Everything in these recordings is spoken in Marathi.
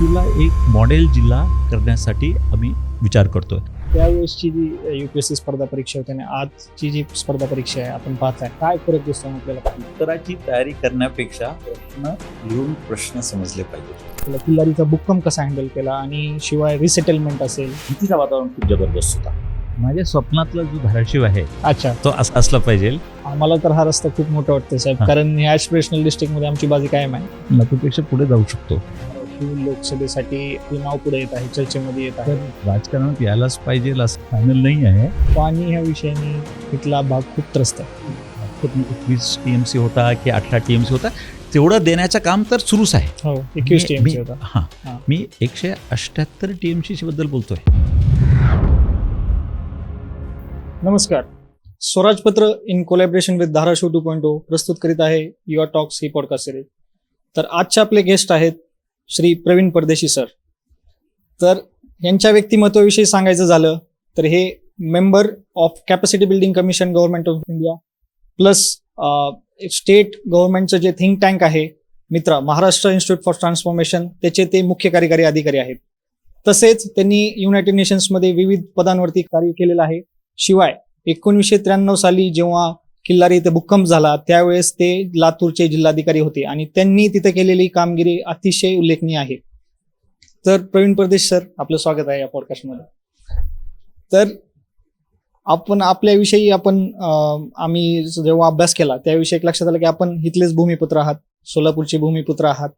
धाराशिवला एक मॉडेल जिल्हा करण्यासाठी आम्ही विचार करतोय. त्यावेळेसची जी UPSC स्पर्धा परीक्षा होती आणि आजची जी स्पर्धा परीक्षा आहे आपण पाहताय, काय फरक दिसतो आपल्याला? उत्तराची तयारी करण्यापेक्षा प्रश्न लिहून प्रश्न समजले पाहिजे. किल्लारीचा भूकंप कसा हँडल केला आणि शिवाय रिसेटलमेंट असेल. भीतीचं वातावरण खूप जबरदस्त होता. माझ्या स्वप्नातला जो धाराशिव आहे अच्छा, तो असला पाहिजे. आम्हाला तर हा रस्ता खूप मोठा वाटतोय साहेब, कारण ह्या ॲस्पिरेशनल डिस्ट्रिक्टमध्ये आमची बाजी कायम आहे. नक्कीपेक्षा पुढे जाऊ शकतो. धाराशिव लोकसभेसाठी हे नाव पुढे येत आहे, चर्चेमध्ये येत आहे. राजकारणात यायलाच पाहिजे असं फायनल नाही आहे. पाणी ह्या विषयाने इथला भाग खूप त्रस्त आहे. 20 TMC होता की 18 TMC होता, तेवढं देण्याचं काम तर सुरूच आहे. हो, 21 TMC होता. हां, मी 178 TMC बद्दल बोलतोय. नमस्कार. स्वराजपत्र इन कोलॅबरेशन विथ धाराशिव 2.0 प्रस्तुत करीत आहे your talks he podcast series. तर आजचे आपले गेस्ट आहेत श्री प्रवीण परदेशी सर. तर यांच्या व्यक्तिमत्वाविषयी सांगायचं झालं तर हे member of capacity building commission government of India plus state गव्हर्नमेंटचं जे थिंक टँक आहे मित्रा महाराष्ट्र इन्स्टिट्यूट फॉर ट्रान्सफॉर्मेशन, त्याचे ते मुख्य कार्यकारी अधिकारी आहेत. तसेच त्यांनी युनायटेड नेशन्समध्ये विविध पदांवरती कार्य केलेलं आहे. शिवाय 1993 साली जेव्हा किल्लारी इथे भूकंप झाला त्यावेळेस ते लातूरचे जिल्हाधिकारी होते आणि त्यांनी तिथे केलेली कामगिरी अतिशय उल्लेखनीय आहे. तर प्रवीण परदेश सर, आपलं स्वागत आहे या पॉडकास्टमध्ये. तर आपण आपल्याविषयी आम्ही जेव्हा अभ्यास केला त्याविषयी एक लक्षात आलं की आपण इथलेच भूमिपुत्र आहात, सोलापूरचे भूमिपुत्र आहात.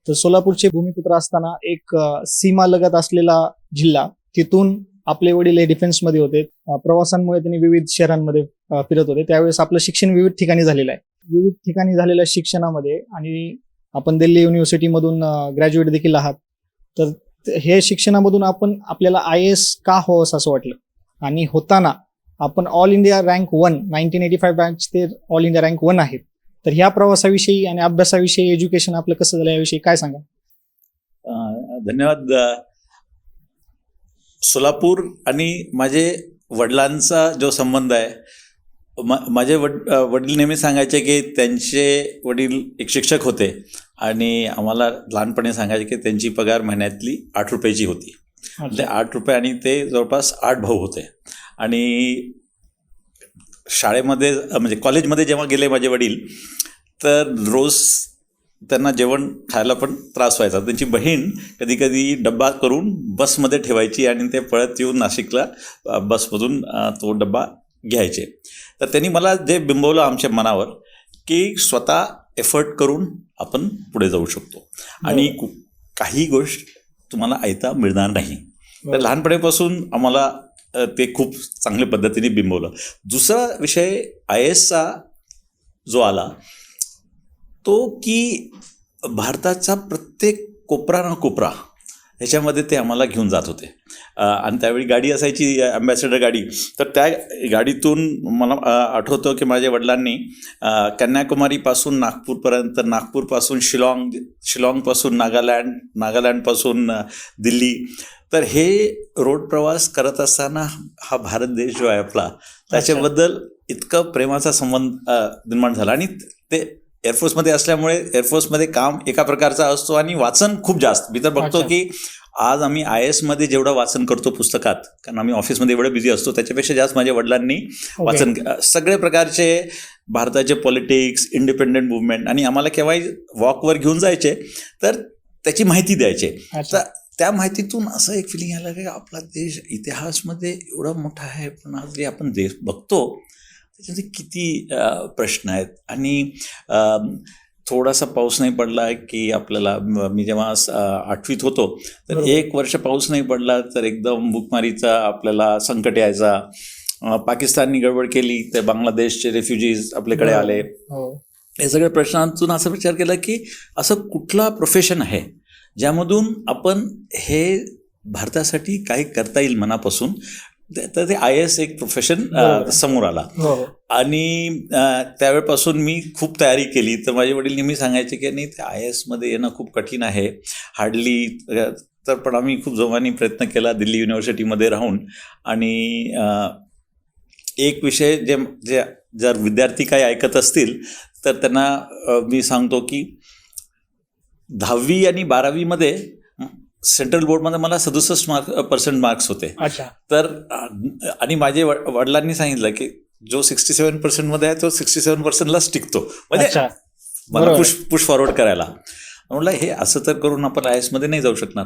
तर सोलापूरचे भूमिपुत्र असताना एक सीमा लगत असलेला जिल्हा, तिथून आपले वडील हे डिफेन्समध्ये होते. प्रवासांमुळे त्यांनी विविध शहरांमध्ये फिरत होते. त्यावेळेस आपलं शिक्षण विविध ठिकाणी झालेलं आहे. विविध ठिकाणी झालेल्या शिक्षणामध्ये आणि आपण दिल्ली युनिव्हर्सिटीमधून ग्रॅज्युएट देखील आहात. तर हे शिक्षणामधून आपल्याला IAS का हवं असं वाटलं आणि होताना आपण ऑल इंडिया रँक 1 1985 बॅच ते ऑल इंडिया रँक 1 आहेत. तर ह्या प्रवासाविषयी आणि अभ्यासाविषयी एज्युकेशन आपलं कसं झालं याविषयी काय सांगा? धन्यवाद. सोलापूर आणि माझे वडिलांचा जो संबंध आहे, माझे वडील नेहमी सांगायचे की त्यांचे वडील एक शिक्षक होते आणि आम्हाला लहानपणी सांगायचे की त्यांची पगार महिन्यातली 8 रुपयाची होती. ते 8 रुपये आणि ते जवळपास 8 भाऊ होते. आणि शाळेमध्ये म्हणजे कॉलेजमध्ये जेव्हा गेले माझे वडील, तर रोज त्यांना जेवण खायला पण त्रास व्हायचा. त्यांची बहीण कधी कधी डब्बा करून बसमध्ये ठेवायची आणि ते पळत येऊन नाशिकला बसमधून तो डब्बा घ्यायचे. तर त्यांनी मला जे बिंबवलं आमच्या मनावर की स्वतः एफर्ट करून आपण पुढे जाऊ शकतो आणि काही गोष्ट तुम्हाला ऐता मिळणार नाही. तर लहानपणीपासून आम्हाला ते खूप चांगल्या पद्धतीने बिंबवलं. दुसरा विषय IASचा जो आला तो की भारताचा प्रत्येक कोपरा ना कोपरा ह्याच्यामध्ये ते आम्हाला घेऊन जात होते. आणि त्यावेळी गाडी असायची ॲम्बॅसेडर गाडी. तर त्या गाडीतून मला आठवतं की माझ्या वडिलांनी कन्याकुमारीपासून नागपूरपर्यंत, नागपूरपासून शिलाँगपासून नागालँडपासून दिल्ली, तर हे रोड प्रवास करत असताना हा भारत देश जो आहे आपला, त्याच्याबद्दल इतकं प्रेमाचा संबंध निर्माण झाला. आणि ते एअरफोर्समध्ये असल्यामुळे एअरफोर्समध्ये काम एका प्रकारचा असतो आणि वाचन खूप जास्त. मी तर बघतो की आज आम्ही IASमध्ये जेवढं वाचन करतो पुस्तकात, कारण आम्ही ऑफिसमध्ये एवढं बिझी असतो, त्याच्यापेक्षा जास्त माझ्या वडिलांनी वाचन सगळे प्रकारचे भारताचे पॉलिटिक्स, इंडिपेंडंट मुवमेंट, आणि आम्हाला केव्हाही वॉकवर घेऊन जायचे तर त्याची माहिती द्यायचे. तर त्या माहितीतून असं एक फिलिंग आलं की आपला देश इतिहासमध्ये एवढा मोठा आहे, पण आज जे आपण देश बघतो त्याच्यामध्ये किती प्रश्न आहेत. आणि थोडासा पाऊस नाही पडला की आपल्याला, मी जेव्हा 8वीत होतो तर 1 वर्ष पाऊस नाही पडला तर एकदम भूकमारीचा आपल्याला संकट यायचा. पाकिस्ताननी गडबड केली तर बांगलादेशचे रेफ्युजीज आपल्याकडे आले. हे सगळ्या प्रश्नांतून असा विचार केला की असं कुठला प्रोफेशन आहे ज्यामधून आपण हे भारतासाठी काही करता येईल मनापासून. तर ते IAS एक प्रोफेशन समोर आला. आणि त्यावेळेपासून मी खूप तयारी केली. तर माझे वडील नेहमी सांगायचे की नाही, ते IASमध्ये येणं खूप कठीण आहे, हार्डली. तर पण आम्ही खूप जोमाने प्रयत्न केला दिल्ली युनिव्हर्सिटीमध्ये राहून. आणि एक विषय जे जर विद्यार्थी काही ऐकत असतील तर त्यांना मी सांगतो की 10वी आणि 12वीमध्ये सेंट्रल बोर्डमध्ये मला 67% मार्क्स होते. अच्छा. तर आणि माझे वडिलांनी सांगितलं की जो 67% मध्ये आहे तो 67%लाच टिकतो, म्हणजे अच्छा. मला बरोबर. पुश फॉरवर्ड करायला. म्हटलं हे असं तर करून आपण IAS मध्ये नाही जाऊ शकणार.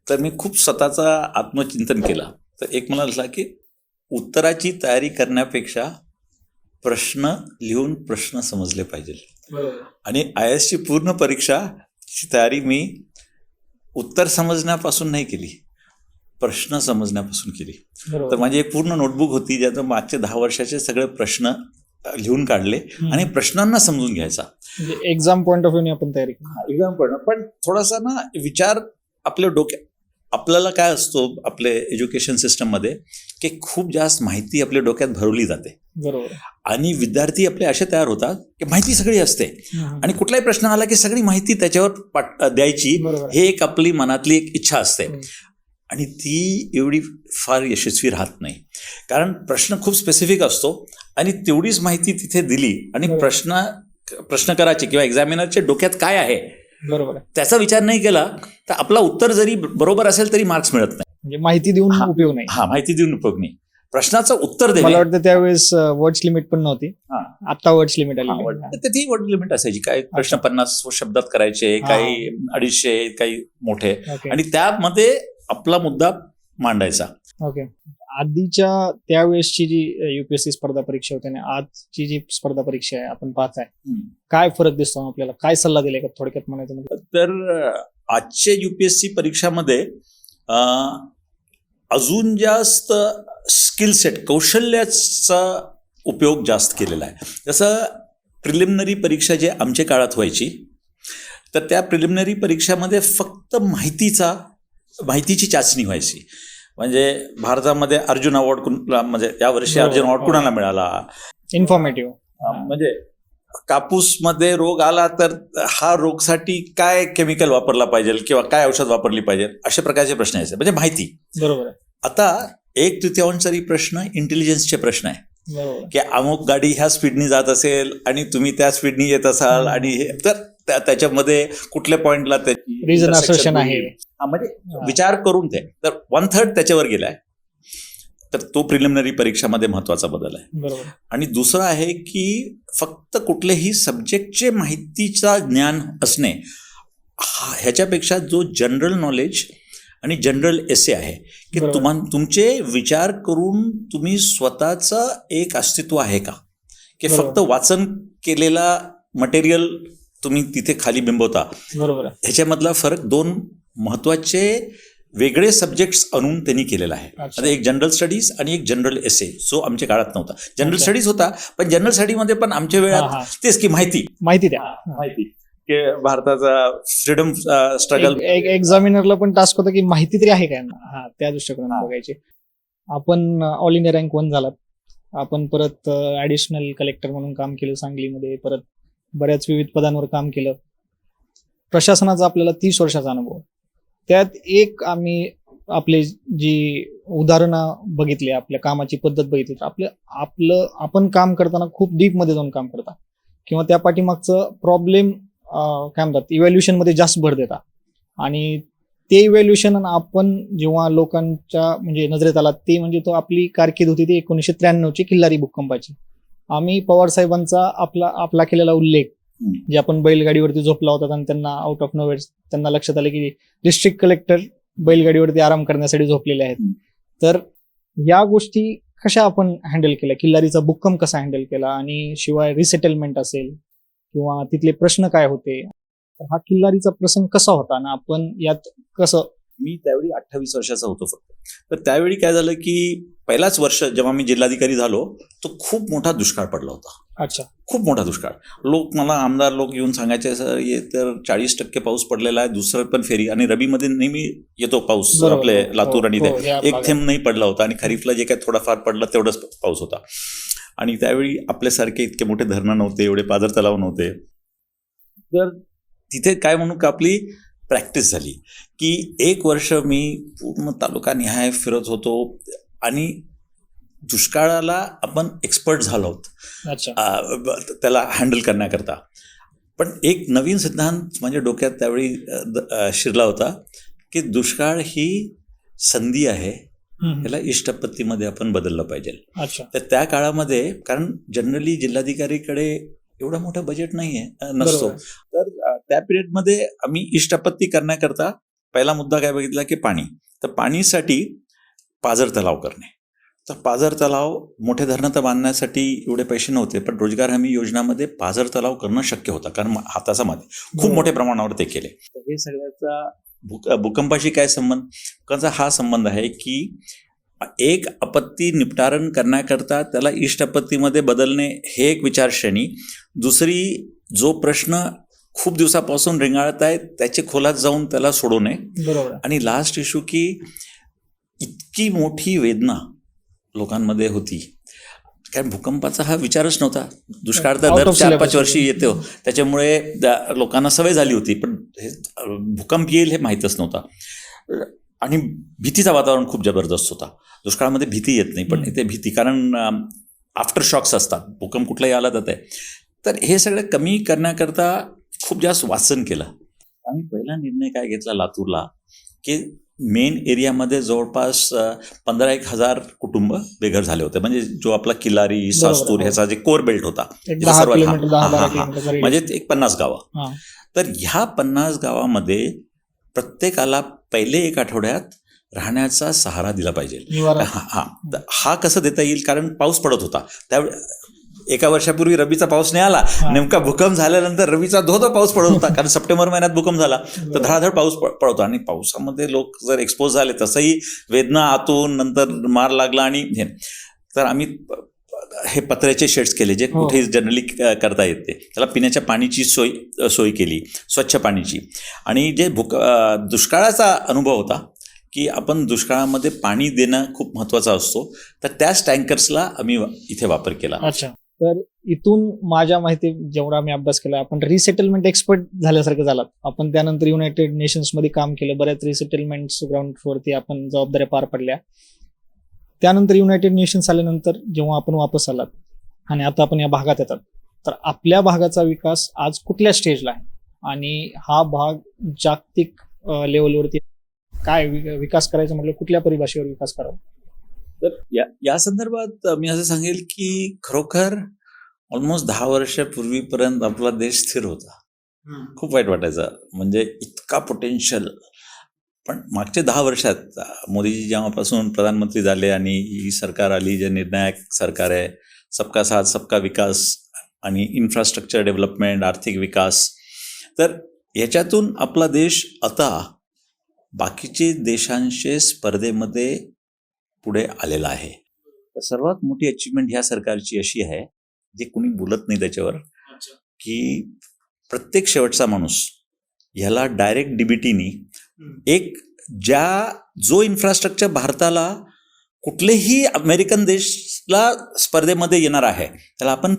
तर मी खूप स्वतःचा आत्मचिंतन केलं. तर एक मला असला की उत्तराची तयारी करण्यापेक्षा प्रश्न लिहून प्रश्न समजले पाहिजे. बरोबर. आणि IASची पूर्ण परीक्षाची तयारी मी उत्तर समजण्यापासून नाही केली, प्रश्न समजण्यापासून केली. तर बरोबर. माझी एक पूर्ण नोटबुक होती ज्यात मागचे 10 वर्षाचे सगळे प्रश्न लिहून काढले आणि प्रश्नांना समजून घ्यायचा. म्हणजे एक्झाम पॉईंट ऑफ व्ह्यूने आपण तयारी केली. एक्झाम पण थोडासा ना विचार आपल्या डोक्यात, आपल्याला काय असतो आपले एज्युकेशन सिस्टममध्ये की खूप जास्त माहिती आपल्या डोक्यात भरवली जाते बरोबर. आणि विद्यार्थी आपले असे तयार होतात की माहिती सगळी असते आणि कुठलाही प्रश्न आला की सगळी माहिती त्याच्यावर द्यायची, बरोबर. हे एक आपली मनातली एक इच्छा असते. आणि ती एवढी फार यशस्वी राहत नाही, कारण प्रश्न खूप स्पेसिफिक असतो आणि तेवढीच माहिती तिथे दिली आणि बरोबर. प्रश्न करायचे किंवा एक्झामिनरच्या डोक्यात काय आहे बरोबर आहे. त्याचा विचार नाही केला तर आपला उत्तर जरी बरोबर असेल तरी मार्क्स मिळत नाही. म्हणजे माहिती देऊन उपयोग नाही. माहिती देऊन उपयोग नाही, प्रश्नाचं उत्तर देणे. मला वाटतं त्यावेळेस वर्ड्स लिमिट पण नव्हती, आता वर्ड्स लिमिट आली. तर ती वर्ड लिमिट असायची, काही प्रश्न 50 शब्दात करायचे, काही 250, काही मोठे, आणि त्यामध्ये आपला मुद्दा मांडायचा. ओके. आधीच्या त्यावेळेसची जी UPSC स्पर्धा परीक्षा होती आणि आजची जी स्पर्धा परीक्षा आहे आपण पाहत आहे, काय फरक दिसतो आपल्याला? काय सल्ला दिलाय का थोडक्यात म्हणायचं? तर आजच्या UPSC परीक्षामध्ये अजून जास्त स्किल सेट, कौशल्याचा उपयोग जास्त केलेला आहे. जसं प्रिलिमिनरी परीक्षा जे आमच्या काळात व्हायची, तर त्या प्रिलिमिनरी परीक्षामध्ये फक्त माहितीची चाचणी व्हायची. म्हणजे भारतामध्ये अर्जुन अवॉर्ड म्हणजे यावर्षी अर्जुन अवॉर्ड कुणाला मिळाला, इन्फॉर्मेटिव्ह. म्हणजे कापूसमध्ये रोग आला तर हा रोगसाठी काय केमिकल वापरला पाहिजे किंवा काय औषध वापरली पाहिजे, अशा प्रकारचे प्रश्न यायचे, म्हणजे माहिती. बरोबर आहे. आता 1/3 प्रश्न इंटेलिजन्सचे प्रश्न आहे की अमुक गाडी ह्या स्पीडनी जात असेल आणि तुम्ही त्या स्पीडनी येत असाल आणि तर त्याच्यामध्ये कुठल्या पॉइंटला त्याची रिझन असोसिएशन आहे, म्हणजे विचार करून ते. तर 1/3 त्याच्यावर गेलाय. तर तो प्रिलिमिनरी परीक्षामध्ये महत्वाचा बदल आहे. बरोबर. आणि दुसरं आहे की फक्त कुठल्याही सब्जेक्टचे माहितीचा ज्ञान असणे, ह्याच्यापेक्षा जो जनरल नॉलेज आणि जनरल एसे आहे की तुमचे विचार करून तुम्ही स्वतःचं एक अस्तित्व आहे का, की फक्त वाचन केलेला मटेरियल तुम्ही तिथे खाली बिंबवता. बरोबर. ह्याच्यामधला फरक 2 महत्वाचे वेगळे सब्जेक्ट्स आणून त्यांनी केलेला आहे. आता एक जनरल स्टडीज आणि एक जनरल एसे, जो आमच्या काळात नव्हता. जनरल स्टडीज होता, पण जनरल स्टडीमध्ये पण आमच्या वेळात तेच की माहिती की भारताचा फ्रीडम स्ट्रगल. एक्झामिनरला पण टास्क होता की माहिती तरी आहे काय, त्या दृष्टिकोनातून बघायचे. आपण ऑल इंडिया रँक 1 झालात, आपण परत ऍडिशनल कलेक्टर म्हणून काम केलं सांगलीमध्ये, परत बऱ्याच विविध पदांवर काम केलं. प्रशासनाचा आपल्याला 30 वर्षाचा अनुभव, त्यात एक आम्ही आपले जी उदाहरणं बघितली, आपल्या कामाची पद्धत बघितली, तर आपण काम करताना खूप डीपमध्ये जाऊन काम करता किंवा त्या पाठीमागचं प्रॉब्लेम काय म्हणतात इव्हॅल्युएशन मध्ये जास्त भर देता. आणि ते इव्हॅल्युएशन आपण जेव्हा लोकांच्या म्हणजे नजरेत आला ते म्हणजे तो आपली कारकीर्द होती ती 1993ची किल्लारी भूकंपाची. आम्ही पवार साहेबांचा आपला केलेला उल्लेख, जे आपण बैलगाडीवरती झोपला होता आणि त्यांना आउट ऑफ नोवेअर त्यांना लक्षात आलं की डिस्ट्रिक्ट कलेक्टर बैलगाडीवरती आराम करण्यासाठी झोपलेले आहेत. तर या गोष्टी कशा आपण हँडल केल्या, किल्लारीचा भूकंप कसा हँडल केला, आणि शिवाय रिसेटलमेंट असेल किंवा तिथले प्रश्न काय होते, हा किल्लारीचा प्रसंग कसा होता आणि आपण यात कसं. मी त्यावेळी 28 वर्षाचा होतो फक्त. तर त्यावेळी काय झालं की पहिलाच वर्ष जेव्हा मी जिल्हाधिकारी झालो तो खूप मोठा दुष्काळ पडला होता. अच्छा. खूप मोठा दुष्काळ. आमदार लोक येऊन सांगायचे, सर हे तर 40% पाऊस पडलेला आहे, दुसरं पण फेरी, आणि रबीमध्ये नेहमी येतो पाऊस आपले लातूर आणि ते एक थेंब नाही पडला होता, आणि खरीफला जे काही थोडाफार पडला तेवढाच पाऊस होता. आणि त्यावेळी आपल्यासारखे इतके मोठे धरणं नव्हते, एवढे पाझर तलाव नव्हते. तर तिथे काय म्हणू का आपली प्रॅक्टिस झाली की 1 वर्ष मी पूर्ण तालुका निहाय फिरत होतो आणि दुष्काळाला आपण एक्सपर्ट झालो आहोत त्याला हँडल करण्याकरता. पण एक नवीन सिद्धांत माझ्या डोक्यात त्यावेळी शिरला होता की दुष्काळ ही संधी आहे, हम्म. याला इष्टपत्तीमध्ये आपण बदललं पाहिजे. अच्छा. तर त्या काळामध्ये कारण जनरली जिल्हाधिकारीकडे एवढं मोठं बजेट नाही आहे, नसतो. बरोबर. तर त्या पिरियडमध्ये आम्ही इष्टपत्ती करण्याकरता पहिला मुद्दा काय बघितला की पाणी. तर पाणीसाठी पाझर तलाव करणे. तर पाझर तलाव, मोठे धरणं तर बांधण्यासाठी एवढे पैसे नव्हते, पण रोजगार हमी योजनामध्ये पाझर तलाव करणं शक्य होतं, कारण हाताचा मध्ये खूप मोठ्या प्रमाणावर ते केले. तर हे सगळ्याचा भूकंपाशी काय संबंध? भूकंपाचा हा संबंध आहे की एक आपत्ती निपटारण करण्याकरता त्याला इष्टपत्तीमध्ये बदलणे हे एक विचारश्रेणी. दुसरी, जो प्रश्न खूप दिवसापासून रिंगाळत आहे त्याचे खोलात जाऊन त्याला सोडवणे. बरोबर. आणि लास्ट इश्यू की इतकी मोठी वेदना लोकांमध्ये होती, कारण भूकंपाचा हा विचारच नव्हता. दुष्काळ तर Out दर of 4-5 syllabus. वर्षी येतो, त्याच्यामुळे लोकांना सवय झाली होती, पण हे भूकंप येईल हे माहीतच नव्हता. आणि भीतीचं वातावरण खूप जबरदस्त होता. दुष्काळामध्ये भीती येत नाही, पण इथे भीती, कारण आफ्टर शॉक्स असतात, भूकंप कुठलाही आला तर ते. तर हे सगळं कमी करण्याकरता खूप जास्त वाचन केलं. आम्ही पहिला निर्णय काय घेतला लातूरला, की मेन एरियामध्ये जवळपास 15,000 कुटुंब बेघर झाले होते. म्हणजे जो आपला किल्लारी, सास्तूर ह्याचा जे कोर बेल्ट होता, एक इथं 10 सर्वात- किलोमीटर, हा, 10-12 हा, हा. किलोमीटरचा radius. म्हणजे एक 50 गावं. हा. तर ह्या 50 गावामध्ये प्रत्येकाला पहिले 1 आठवड्यात राहण्याचा सहारा दिला पाहिजे. निवारा. तर हा कसं देता येईल, कारण पाऊस पडत होता त्यावेळी. एका वर्षापूर्वी रबीचा पाऊस नाही आला, नेमका भूकंप झाल्यानंतर रबीचा धोधो पाऊस पडत होता, कारण सप्टेंबर महिन्यात भूकंप झाला, तर धडाधड पाऊस पडतो. आणि पावसामध्ये लोक जर एक्सपोज झाले, तसंही वेदना आतून, नंतर मार लागला. आणि हे तर आम्ही हे पत्र्याचे शेड्स केले, जे कुठेही जनरली करता येते. त्याला पिण्याच्या पाण्याची सोय केली, स्वच्छ पाण्याची. आणि जे दुष्काळाचा अनुभव होता की आपण दुष्काळामध्ये पाणी देणं खूप महत्त्वाचं असतो, तर त्याच टँकर्सला आम्ही इथे वापर केला. अच्छा. तर इथून माझ्या माहिती जेवढा मी अभ्यास केला, आपण रिसेटलमेंट एक्सपर्ट झाल्यासारखं झालात. आपण त्यानंतर युनायटेड नेशन्समध्ये काम केलं, बऱ्याच रिसेटलमेंट्स ग्राउंडवरती आपण जबाबदाऱ्या पार पडल्या. त्यानंतर युनायटेड नेशन्स आल्यानंतर जेव्हा आपण वापस आलात आणि आता आपण या भागात येतात, तर आपल्या भागाचा विकास आज कुठल्या स्टेजला आहे आणि हा भाग जागतिक लेवलवरती काय विकास करायचं म्हटलं, कुठल्या परिभाषेवर विकास करावा? तर या संदर्भात मी असं सांगेल की खरोखर ऑलमोस्ट 10 वर्षापूर्वीपर्यंत आपला देश स्थिर होता. खूप वाईट वाटायचं, म्हणजे इतका पोटेन्शियल. पण मागच्या 10 वर्षात मोदीजी जेव्हापासून प्रधानमंत्री झाले आणि ही सरकार आली, जे निर्णायक सरकार आहे, सबका साथ सबका विकास आणि इन्फ्रास्ट्रक्चर डेव्हलपमेंट, आर्थिक विकास, तर याच्यातून आपला देश आता बाकीचे देशांचे स्पर्धेमध्ये पुढे आलेला आहे. तर सर्वात मोठी अचीवमेंट ह्या सरकारची अशी आहे, जे कुणी बोलत नाही त्याच्यावर, की प्रत्येक शेवटचा माणूस ह्याला डायरेक्ट डीबीटीनी एक जो इन्फ्रास्ट्रक्चर भारताला कुठलेही अमेरिकन देशला स्पर्धेमध्ये येणार आहे, त्याला आपण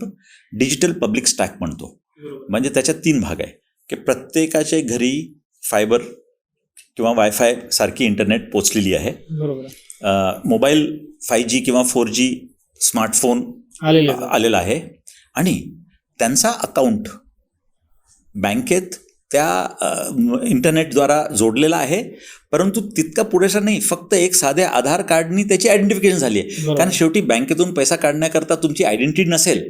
डिजिटल पब्लिक स्टॅक म्हणतो. म्हणजे त्याच्यात 3 भाग आहे, की प्रत्येकाच्या घरी फायबर किंवा वायफाय सारखी इंटरनेट पोचलेली आहे. बरोबर. मोबाईल 5G किंवा 4G स्मार्टफोन आलेला आहे. आणि त्यांचा अकाउंट बँकेत त्या इंटरनेटद्वारा जोडलेला आहे. परंतु तितका पुरेसा नाही, फक्त एक साध्या आधार कार्डनी त्याची आयडेंटिफिकेशन झाली आहे. कारण शेवटी बँकेतून पैसा काढण्याकरता तुमची आयडेंटिटी नसेल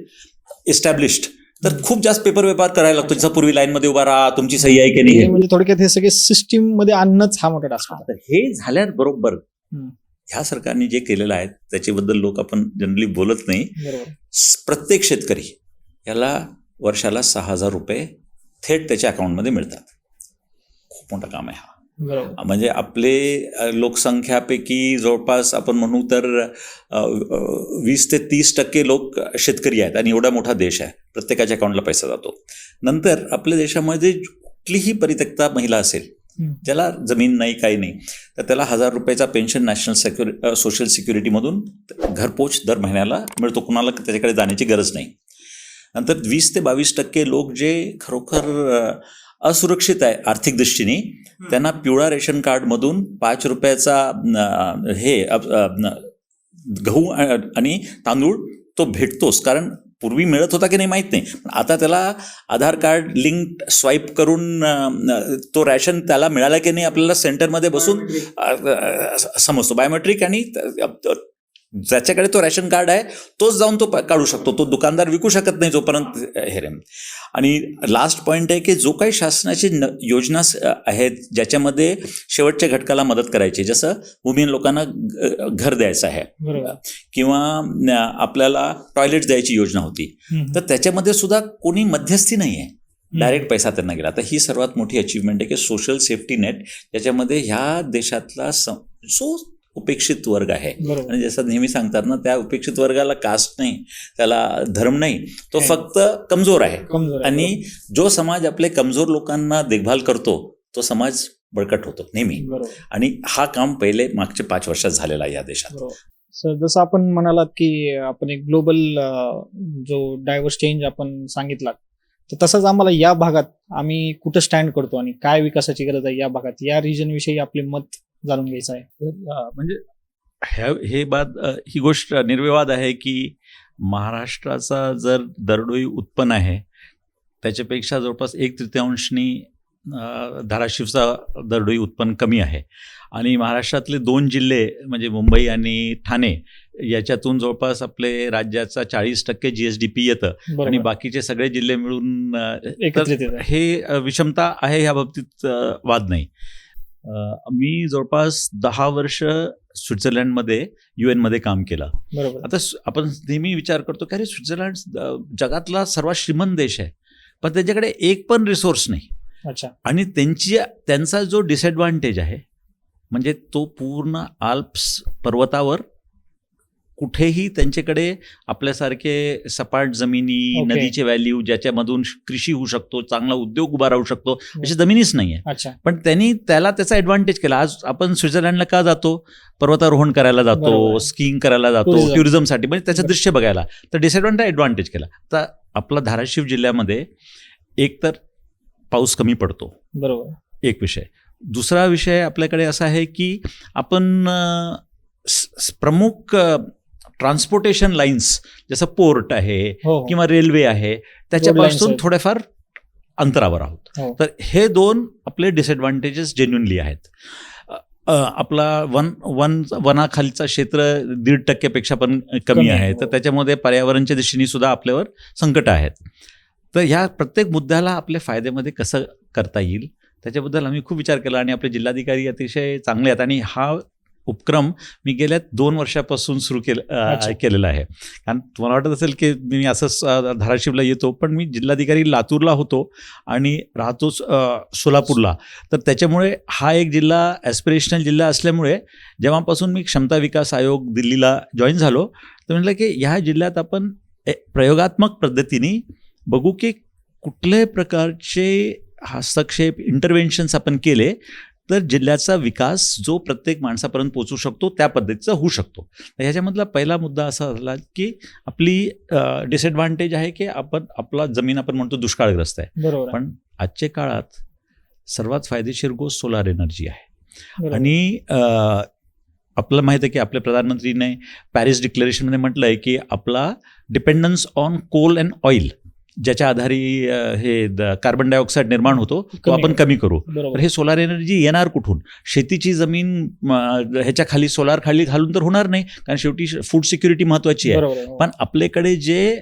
इस्टॅब्लिश्ड, तर खूप जास्त पेपर करायला लागतो. जसं पूर्वी लाईनमध्ये उभा राहा, तुमची सही आहे की नाही. म्हणजे थोडक्यात हे सगळे सिस्टीम मध्ये आणणंच हा मोठा टास्क होता. हे झाल्याबरोबर ह्या सरकारने जे केलेलं आहे त्याच्याबद्दल लोक आपण जनरली बोलत नाही. प्रत्येक शेतकरी याला वर्षाला 6,000 रुपये थेट त्याच्या अकाउंटमध्ये मिळतात. खूप मोठं काम आहे हा. म्हणजे आपले लोकसंख्यापैकी जवळपास आपण म्हणू तर 20 ते 30% लोक शेतकरी आहेत आणि एवढा मोठा देश आहे, प्रत्येकाच्या अकाउंटला पैसा जातो. नंतर आपल्या देशामध्ये कुठलीही परित्यक्ता महिला असेल, ज्याला जमीन नाही, काही नाही, तर त्याला 1,000 रुपयाचा पेन्शन नॅशनल सोशल सिक्युरिटीमधून घरपोच दर महिन्याला मिळतो. कुणाला त्याच्याकडे जाण्याची गरज नाही. नंतर 20 ते 22% लोक जे खरोखर असुरक्षित आहे आर्थिक दृष्टीने, त्यांना पिवळा रेशन कार्डमधून 5 रुपयाचा गहू आणि तांदूळ तो भेटतोच. कारण पूर्वी मिळत होता की नाही माहीत नाही, पण आता त्याला आधार कार्ड लिंक स्वाईप करून तो रॅशन त्याला मिळाला की नाही आपल्याला सेंटरमध्ये बसून समजतो बायोमेट्रिक. आणि ज्याच्याकडे तो रॅशन कार्ड आहे तोच जाऊन तो काढू शकतो, तो दुकानदार विकू शकत नाही जोपर्यंत हे रे. आणि लास्ट पॉईंट आहे की जो काही शासनाची योजना आहेत ज्याच्यामध्ये शेवटच्या घटकाला मदत करायची, जसं भूमिहीन लोकांना घर द्यायचं आहे किंवा आपल्याला टॉयलेट द्यायची योजना होती, तर त्याच्यामध्ये सुद्धा कोणी मध्यस्थी नाही आहे, डायरेक्ट पैसा त्यांना गेला. तर ही सर्वात मोठी अचीवमेंट आहे की सोशल सेफ्टी नेट ज्याच्यामध्ये ह्या देशातला जो उपेक्षित वर्ग आहे, आणि जसं नेहमी सांगतात ना, त्या उपेक्षित वर्गाला कास्ट नाही, त्याला धर्म नाही, तो फक्त कमजोर आहे. आणि जो समाज आपले कमजोर लोकांना देखभाल करतो तो समाज बळकट होतो नेहमी. आणि हा काम पहिले मागचे 5 वर्षात झालेला आहे या देशात. सर, जसं आपण म्हणालात की आपण एक ग्लोबल जो डायव्हर्स चेंज आपण सांगितला, तर तसंच आम्हाला या भागात आम्ही कुठं स्टँड करतो आणि काय विकासाची गरज आहे या भागात, या रिजन विषयी आपले मत जाणून घ्यायचं आहे. म्हणजे ही गोष्ट निर्विवाद आहे की महाराष्ट्राचा जर दरडोई उत्पन्न आहे त्याच्यापेक्षा जवळपास 1/3 धाराशिवचा दरडोई उत्पन्न कमी आहे. आणि महाराष्ट्रातले 2 जिल्हे म्हणजे मुंबई आणि ठाणे याच्यातून जवळपास आपले राज्याचा 40% GSDP येतं आणि बाकीचे सगळे जिल्हे मिळून हे विषमता आहे, ह्या बाबतीत वाद नाही. मी जवळपास 10 वर्ष स्वित्झर्लंडमध्ये UN मध्ये काम केलं. आता आपण नेहमी विचार करतो की अरे स्वित्झर्लंड जगातला सर्वात श्रीमंत देश आहे, पण त्याच्याकडे एक पण रिसोर्स नाही. आणि त्यांचा जो डिसएडव्हान्टेज आहे म्हणजे तो पूर्ण आल्प्स पर्वतावर कुठेही त्यांच्याकडे आपल्यासारखे सपाट जमिनी, नदीचे व्हॅल्यू ज्याच्यामधून कृषी होऊ शकतो, चांगला उद्योग उभा राहू शकतो, अशी जमिनीच नाही आहे. पण त्यांनी त्याचा ॲडव्हान्टेज केला. आज आपण स्वित्झर्लंडला का जातो? पर्वतारोहण करायला जातो, स्कीइंग करायला जातो, टुरिझमसाठी, म्हणजे त्याचं दृश्य बघायला. तर ॲडव्हान्टेज केला. तर आपला धाराशिव जिल्ह्यामध्ये एकतर पाऊस कमी पडतो, एक विषय. दुसरा विषय आपल्याकडे असा आहे की आपण प्रमुख ट्रान्सपोर्टेशन लाईन्स जसं पोर्ट आहे किंवा रेल्वे आहे त्याच्यापासून थोड्याफार अंतरावर आहोत. तर हे 2 आपले डिसएडव्हान्टेजेस जेन्युनली आहेत. आपला वनाखालीचा क्षेत्र 1.5% पण कमी आहे, तर त्याच्यामध्ये पर्यावरणच्या दृष्टीने सुद्धा आपल्यावर संकट आहेत. तर ह्या प्रत्येक मुद्द्याला आपल्या फायद्यामध्ये कसं करता येईल त्याच्याबद्दल आम्ही खूप विचार केला. आणि आपले जिल्हाधिकारी अतिशय चांगले आहेत आणि हा उपक्रम मी गेल्या 2 वर्षापासून सुरू केलेला आहे. कारण तुम्हाला वाटत असेल की मी असंच धाराशिवला येतो, पण मी जिल्हाधिकारी लातूरला होतो आणि राहतो सोलापूरला. तर त्याच्यामुळे हा एक जिल्हा ॲस्पिरेशनल जिल्हा असल्यामुळे जेव्हापासून मी क्षमता विकास आयोग दिल्लीला जॉईन झालो तर म्हटलं की ह्या जिल्ह्यात आपण प्रयोगात्मक पद्धतीने बघू की कुठल्याही प्रकारचे हस्तक्षेप इंटरव्हेन्शन्स आपण केले तर जिल्ह्याचा विकास जो प्रत्येक माणसापर्यंत पोहोचू शकतो त्या पद्धतीचा होऊ शकतो. तर ह्याच्यामधला पहिला मुद्दा असा झाला की आपली डिसएडव्हान्टेज आहे की आपला जमीन आपण म्हणतो दुष्काळग्रस्त आहे, पण आजच्या काळात सर्वात फायदेशीर गोष्ट सोलार एनर्जी आहे. आणि आपल्याला माहिती आहे की आपल्या प्रधानमंत्रीने पॅरिस डिक्लेरेशनमध्ये म्हटलं आहे की आपला dependence on coal and oil ज्याच्या आधारे हे कार्बन डायऑक्साईड निर्माण होतो तो आपण कमी करू. तर हे सोलार एनर्जी येणार कुठून? शेतीची जमीन ह्याच्या खाली सोलार खाली घालून तर होणार नाही, कारण शेवटी फूड सिक्युरिटी महत्वाची आहे. पण आपल्याकडे जे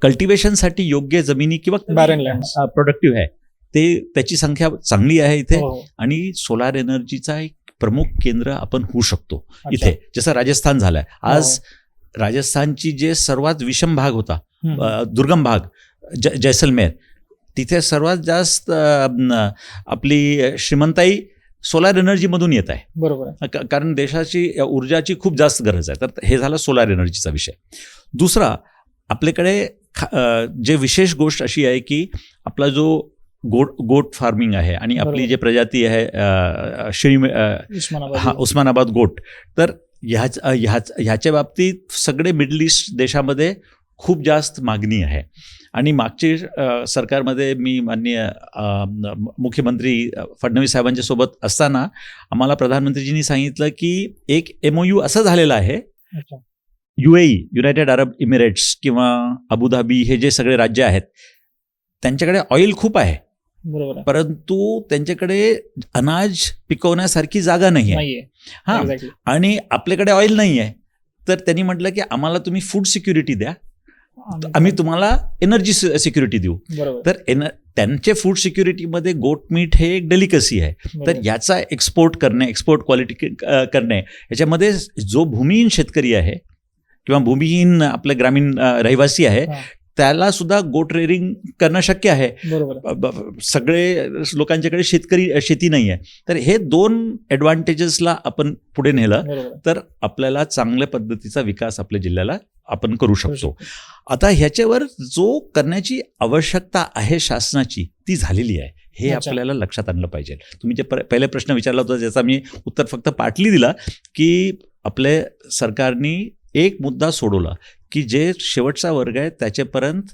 कल्टिवेशनसाठी योग्य जमिनी किंवा प्रोडक्टिव्ह आहे त्याची संख्या चांगली आहे इथे. आणि सोलार एनर्जीचा एक प्रमुख केंद्र आपण होऊ शकतो इथे, जसं राजस्थान झालंय. आज राजस्थानची जे सर्वात विषम भाग होता, दुर्गम भाग जैसलमेर, तिथे सर्वात जास्त आपली श्रीमंताई सोलार एनर्जीमधून येत आहे, कारण देशाची ऊर्जाची खूप जास्त गरज आहे. तर हे झालं सोलार एनर्जीचा विषय. दुसरा आपल्याकडे जे विशेष गोष्ट अशी आहे की आपला जो गोट फार्मिंग आहे आणि आपली जे प्रजाती आहे उस्मानाबाद गोट, तर ह्याच्या बाबतीत सगळे मिडल ईस्ट देशामध्ये खूप जास्त मागणी आहे. आणि मागचे सरकारमध्ये मी माननीय मुख्यमंत्री फडणवीस साहेबांच्या सोबत असताना आम्हाला प्रधानमंत्रीजींनी सांगितलं की एक MOU असं झालेलं आहे UAE, युनायटेड अरब इमिरेट्स किंवा अबुधाबी हे जे सगळे राज्य आहेत त्यांच्याकडे ऑइल खूप आहे, बरोबर आहे. परंतु त्यांच्याकडे अनाज पिकवण्यासारखी जागा नाही आहे. नाहीये. हां, Exactly. आणि आपल्याकडे ऑइल नाही आहे, तर त्यांनी म्हटलं की आम्हाला तुम्ही फूड सिक्युरिटी द्या, आम्ही तुम्हाला एनर्जी सिक्युरिटी देऊ. बरोबर. तर त्यांचे फूड सिक्युरिटीमध्ये गोट मीट हे एक डेलिकसी आहे. तर बरोबर. याचा एक्सपोर्ट क्वालिटी करणे, याच्यामध्ये जो भूमिहीन शेतकरी आहे किंवा भूमिहीन आपले ग्रामीण रहिवासी आहे हां. त्याला सुद्धा गोट रेअरिंग करणं शक्य आहे. बरोबर. सगळे लोकांच्याकडे शेती नाही आहे. तर हे 2 ॲडव्हान्टेजेसला आपण पुढे नेलं बरोबर. तर आपल्याला चांगल्या पद्धतीचा विकास आपल्या जिल्ह्याला आपण करू शकतो. आता ह्याच्यावर जो करण्याची आवश्यकता आहे शासनाची ती झालेली आहे, हे अच्छा. आपल्याला लक्षात आणलं पाहिजे. तुम्ही जे पहिले प्रश्न विचारला होता ज्याचा मी उत्तर फक्त पाटली दिला, की आपल्या सरकारने एक मुद्दा सोडवला की जे शेवटचा वर्ग आहे त्याच्यापर्यंत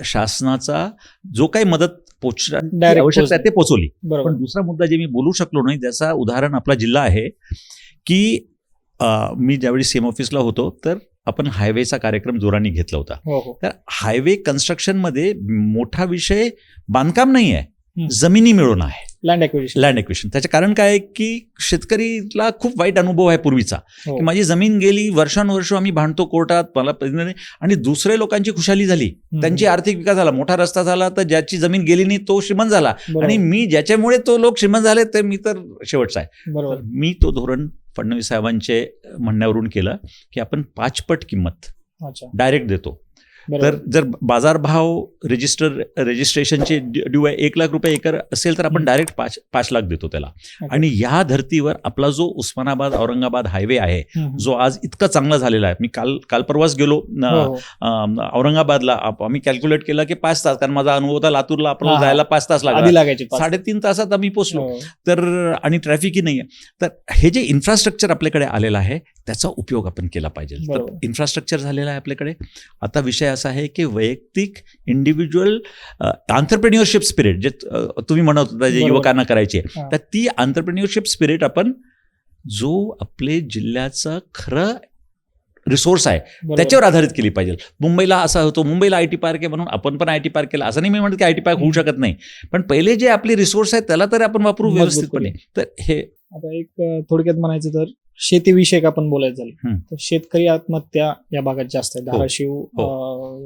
शासनाचा जो काही मदत पोचण्याची आवश्यकता आहे ते पोचवली. बरोबर. पण दुसरा मुद्दा जे मी बोलू शकलो नाही ज्याचा उदाहरण आपला जिल्हा आहे की मी ज्यावेळी सीएम ऑफिसला होतो तर आपण हायवेचा कार्यक्रम जोराने घेतला होता. हो हो. तर हायवे कन्स्ट्रक्शनमध्ये मोठा विषय बांधकाम नाही आहे, हं. जमिनी मिळवणं आहे, लँड ॲक्विजिशन. Land acquisition. त्याचं कारण काय आहे की शेतकरीला खूप वाईट अनुभव आहे पूर्वीचा, हो. की माझी जमीन गेली, वर्षानुवर्ष आम्ही भांडतो कोर्टात, मला आणि दुसरे लोकांची खुशाली झाली, त्यांची आर्थिक विकास झाला, मोठा रस्ता झाला, तर ज्याची जमीन गेली नाही तो श्रीमंत झाला, बरोबर. आणि मी ज्याच्यामुळे तो लोक श्रीमंत झाले तर मी तर शेवटचा आहे. बरोबर. तर मी तो धोरण फडणवीस साहेबांचे म्हणण्यावरून केलं की आपण 5 पट किंमत अच्छा. डायरेक्ट देतो. बरोबर. तर जर बाजारभाव रजिस्ट्रेशनचे ड्यू आहे 1 लाख रुपये एकर असेल तर आपण डायरेक्ट 5 लाख देतो त्याला. आणि या धर्तीवर आपला जो उस्मानाबाद औरंगाबाद हायवे आहे जो आज इतका चांगला झालेला आहे, मी काल परवाच गेलो हो. औरंगाबादला, आम्ही कॅल्क्युलेट केलं की 5 तास, कारण माझा अनुभव होता लातूरला आपल्याला हा. जायला 5 तास आधी लागला, लागायचे 5. 3.5 तासात आम्ही पोहोचलो. हो. तर आणि ट्रॅफिकही नाही आहे. तर हे जे इन्फ्रास्ट्रक्चर आपल्याकडे आलेलं आहे त्याचा उपयोग आपण केला पाहिजे. तर बरोबर. इन्फ्रास्ट्रक्चर झालेलं आहे आपल्याकडे. आता विषय असा आहे की वैयक्तिक इंडिव्हिज्युअल एंटरप्रेन्योरशिप स्पिरिट जे तुम्ही म्हणत होता जे बरोबर. युवकांना करायची आहे, हा. तर ती एंटरप्रेन्योरशिप स्पिरिट आपण जो आपले जिल्ह्याचं खरं रिसोर्स आहे बरोबर. त्याच्यावर आधारित केली पाहिजे. मुंबईला असा होतो, मुंबईला आयटी पार्क आहे म्हणून आपण पण आयटी पार्क केला, असं नाही मी म्हणत की आयटी पार्क होऊ शकत नाही, पण पहिले जे आपले रिसोर्स आहेत त्याला तर आपण वापरू मजबूत व्यवस्थितपणे. तर हे आता एक थोडक्यात म्हणायचं तर शेतीविषयक आपण बोलायचं झालं तर शेतकरी आत्महत्या या भागात जास्त आहे. धाराशिव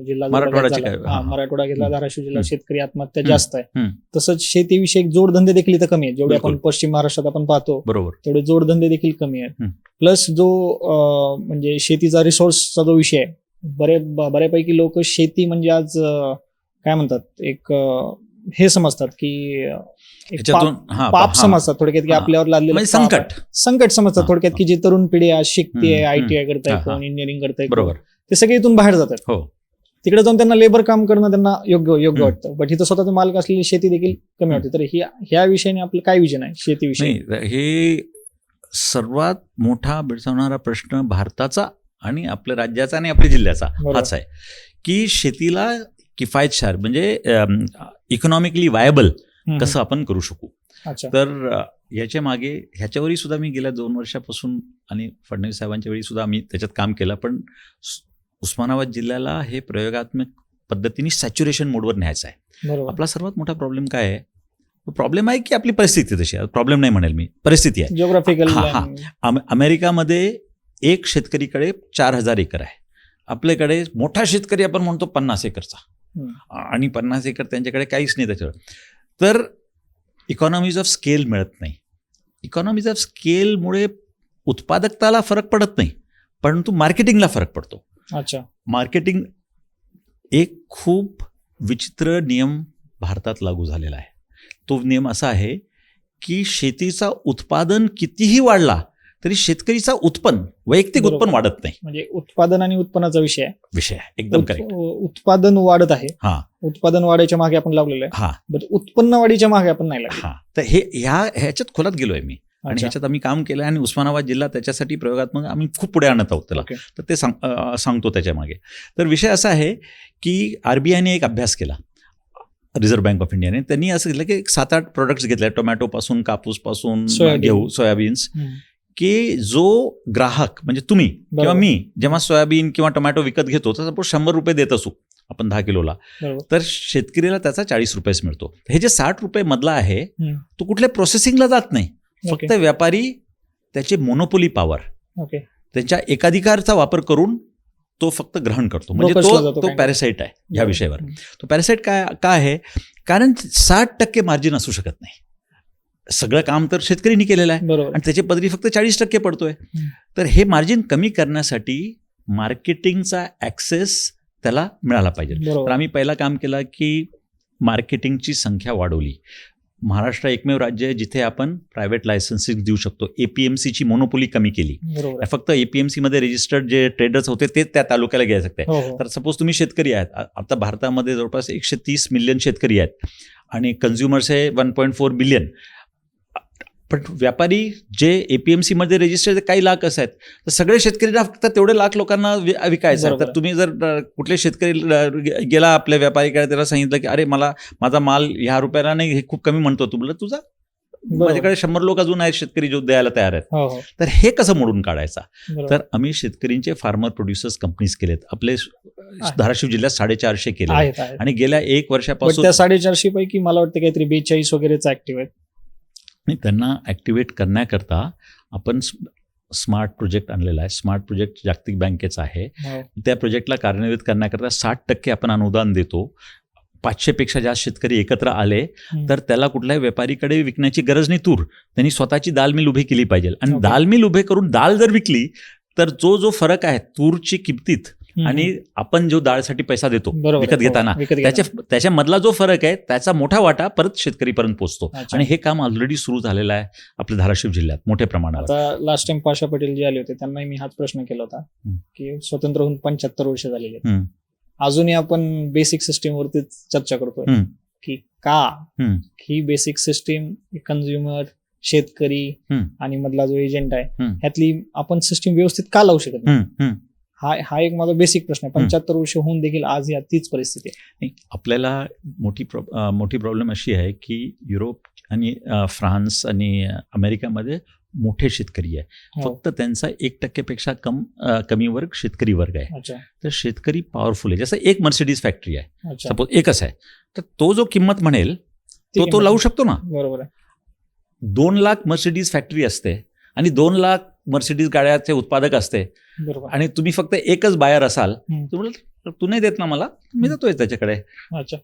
जिल्हा जर मराठवाड्याची बघायचं झालं, काय? हा, मराठवाडा घेतला, धाराशिव जिल्हा शेतकरी आत्महत्या हम्म. जास्त आहे. हम्म. तसंच शेतीविषयक जोडधंदे देखील इथं कमी आहेत. जेवढे आपण बिलकुल. पश्चिम महाराष्ट्रात आपण पाहतो बरोबर. तेवढे जोडधंदे देखील कमी आहेत. हम्म. प्लस जो म्हणजे शेतीचा रिसोर्सचा जो विषय आहे, बऱ्यापैकी लोक शेती म्हणजे आज काय म्हणतात एक हे समजतात की एक पाप समजतात थोडक्यात की आपल्यावर लादलेलं संकट समजतात थोडक्यात की जी तरुण पिढी आज शिकते, ITI करताय, कोण इंजिनिअरिंग करताय, बरोबर, ते सगळे इथून बाहेर जातात. हो. तिकडे जाऊन त्यांना लेबर काम करणं त्यांना योग्य वाटतं, बट इथं स्वतःचा मालक असलेली शेती देखील कमी वाटते. तर ह्या विषयाने आपलं काय विजन आहे शेतीविषयी? हे सर्वात मोठा भेडसावणारा प्रश्न भारताचा आणि आपल्या राज्याचा आणि आपल्या जिल्ह्याचा हाच आहे की शेतीला किफायतशीर म्हणजे इकॉनॉमिकली वायबल कसं आपण करू शकू. तर याच्या मागे ह्याच्यावरही सुद्धा मी गेल्या 2 वर्षापासून आणि फडणवीस साहेबांच्या वेळी सुद्धा आम्ही त्याच्यात काम केलं, पण उस्मानाबाद जिल्ह्याला हे प्रयोगात्मक पद्धतीने सॅच्युरेशन मोडवर न्यायचं आहे. आपला सर्वात मोठा प्रॉब्लेम काय आहे? प्रॉब्लेम आहे की आपली परिस्थिती तशी आहे, प्रॉब्लेम नाही म्हणेल मी, परिस्थिती आहे. जिओग्राफिकल. अमेरिकामध्ये एक शेतकरीकडे 4,000 एकर आहे, आपल्याकडे मोठा शेतकरी आपण म्हणतो 50 एकरचा, आणि 50 एकर त्यांच्याकडे काहीच नाही त्याच्यावर. तर इकॉनॉमीज ऑफ स्केल मिळत नाही. इकॉनॉमीज ऑफ स्केलमुळे उत्पादकताला फरक पडत नाही, परंतु मार्केटिंगला फरक पडतो. अच्छा. मार्केटिंग एक खूप विचित्र नियम भारतात लागू झालेला आहे. तो नियम असा आहे की शेतीचा उत्पादन कितीही वाढला तरी शेतकरीचा वैयक्तिक उत्पन्न वाढत नाही. म्हणजे उत्पादन आणि उत्पन्नाचा विषय आहे. एकदम करेक्ट. उत्पादन वाढत आहे, उत्पादन वाढीच्या मागे आपण लावलेलं आहे, बट उत्पन्न वाढीच्या मागे आपण नाही लागलो. तर ह्याच्यात खोलात गेलोय मी, आणि ह्याच्यात आम्ही काम केलं आणि उस्मानाबाद जिल्हा त्याच्यासाठी प्रयोगात्मक आम्ही खूप पुढे आणत आहोत त्याला. तर ते सांगतो त्याच्या मागे. तर विषय असा आहे की RBIने एक अभ्यास केला, रिझर्व्ह बँक ऑफ इंडियाने. त्यांनी असं केलं की 7-8 प्रोडक्ट्स घेतले, टोमॅटोपासून, कापूसपासून, गहू, सोयाबीन्स, की जो ग्राहक म्हणजे तुम्ही किंवा बरोबर. मी जेव्हा सोयाबीन किंवा टोमॅटो विकत घेतो तर सपोज 100 रुपये देत असू आपण 10 किलोला, बरोबर. तर शेतकरीला त्याचा 40 रुपयेच मिळतो. हे जे 60 रुपये मधला आहे हम्म. तो कुठल्या प्रोसेसिंगला जात नाही. ओके. फक्त व्यापारी त्याचे मोनोपोली पॉवर, ओके. त्यांच्या एकाधिकारचा वापर करून तो फक्त ग्रहण करतो. म्हणजे Brokersला जातो तो काय? पॅरासाईट आहे ह्या बरोबर. विषयावर. हम्म. तो पॅरासाईट का आहे? कारण 60% मार्जिन असू शकत नाही. सगळं काम तर शेतकऱ्यांनी केलेलं आहे बरोबर. आणि त्याचे पदरी फक्त 40% पडतोय. हम्म. तर हे मार्जिन कमी करण्यासाठी मार्केटिंगचा ऍक्सेस त्याला मिळाला पाहिजे. तर बरोबर. आम्ही पहिला काम केलं की मार्केटिंगची संख्या वाढवली. महाराष्ट्र एकमेव राज्य आहे जिथे आपण प्रायव्हेट लायसन्सिंग देऊ शकतो. APMCची मोनोपोली कमी केली. बरोबर. फक्त APMC मध्ये रजिस्टर्ड जे ट्रेडर्स होते ते त्या तालुक्याला घ्यायला शकते. हो, हो. तर सपोज तुम्ही शेतकरी आहेत, आता भारतामध्ये जवळपास 130 मिलियन शेतकरी आहेत आणि कन्झ्युमर्स आहे 1.4 बिलियन. पण व्यापारी जे APMC मध्ये रजिस्टर्ड काही लाख असं आहेत, तर सगळे शेतकऱ्यांना फक्त तेवढे लाख लोकांना विकायचं आहे. बरोबर. तर तुम्ही जर कुठले शेतकरी गेला आपल्या व्यापारीकडे, त्याला सांगितलं की अरे मला माझा माल ह्या रुपयाला नाही, हे खूप कमी म्हणतो, तुम्हाला तुझा बरोबर. माझ्याकडे 100 लोक अजून आहेत शेतकरी जो द्यायला तयार आहेत. हो, हो. तर हे कसं मोडून काढायचा? बरोबर. तर आम्ही शेतकरींचे फार्मर प्रोड्युसर्स कंपनीज केलेत. आपले धाराशिव जिल्ह्यात 450 केले आहेत, आहेत. आणि गेल्या 1 पण वर्षापासून त्या 450 पैकी मला वाटतं काहीतरी 42 वगैरेच ऍक्टिव्ह आहेत. आणि त्यांना ॲक्टिवेट करण्याकरता आपण स्मार्ट प्रोजेक्ट आणलेला आहे. स्मार्ट प्रोजेक्ट जागतिक बँकेचा आहे. हो. त्या प्रोजेक्टला कार्यान्वित करण्याकरता 60% आपण अनुदान देतो. 500पेक्षा जास्त शेतकरी एकत्र आले हम्म. तर त्याला कुठल्याही व्यापारीकडे विकण्याची गरज नाही. तूर त्यांनी स्वतःची दाल मिल उभी केली पाहिजे आणि ओके. दाल मिल उभे करून दाल जर विकली तर जो फरक आहे तूरची किमतीत हम्म. आणि आपण जो डाळसाठी पैसा देतो बरोबर. विकत हो, घेताना, विकत घेताना. त्याच्यामधला जो फरक आहे त्याचा मोठा वाटा परत शेतकरीपर्यंत पोहोचतो. अच्छा. आणि हे काम ऑलरेडी सुरू झालेलं आहे आपल्या धाराशिव जिल्ह्यात मोठ्या प्रमाणावर. आता लास्ट टाइम पाशा पटेल जे आले होते त्यांनाही मी हाच प्रश्न केला होता हम्म. की स्वतंत्र होऊन 75 वर्ष झालेले आहेत. हम्म. अजूनही आपण बेसिक सिस्टीम वरतीच चर्चा करतोय हम्म. की का हम्म. ही बेसिक सिस्टीम कन्झ्युमर, शेतकरी हम्म. आणि मधला जो एजंट आहे हम्म. ह्यातली आपण सिस्टीम व्यवस्थित का लावू शकत नाही? हम्म. हम्म. हा एक माझा बेसिक प्रश्न आहे. 75 वर्ष होऊन देखील आज या तीच परिस्थिती आहे. नाही, आपल्याला मोठी प्रॉब्लेम अशी आहे की युरोप आणि फ्रान्स आणि अमेरिकामध्ये मोठे शेतकरी आहे. हो. फक्त त्यांचा 1% कमी वर्ग शेतकरी वर्ग आहे. अच्छा, तर शेतकरी पॉवरफुल आहे. जसं एक मर्सिडीज फॅक्टरी आहे, अच्छा. सपोज एकच आहे, तर तो जो किंमत म्हणेल ती तो किंमत- लावू शकतो ना. बरोबर आहे. 2 लाख मर्सिडीज फॅक्टरी असते आणि 2 लाख मर्सिडीज गाड्याचे उत्पादक असते बरोबर. आणि तुम्ही फक्त एकच बायर असाल, हम्म. तुम्हाला तू नाही देत ना मला, मी देतोय त्याच्याकडे. अच्छा.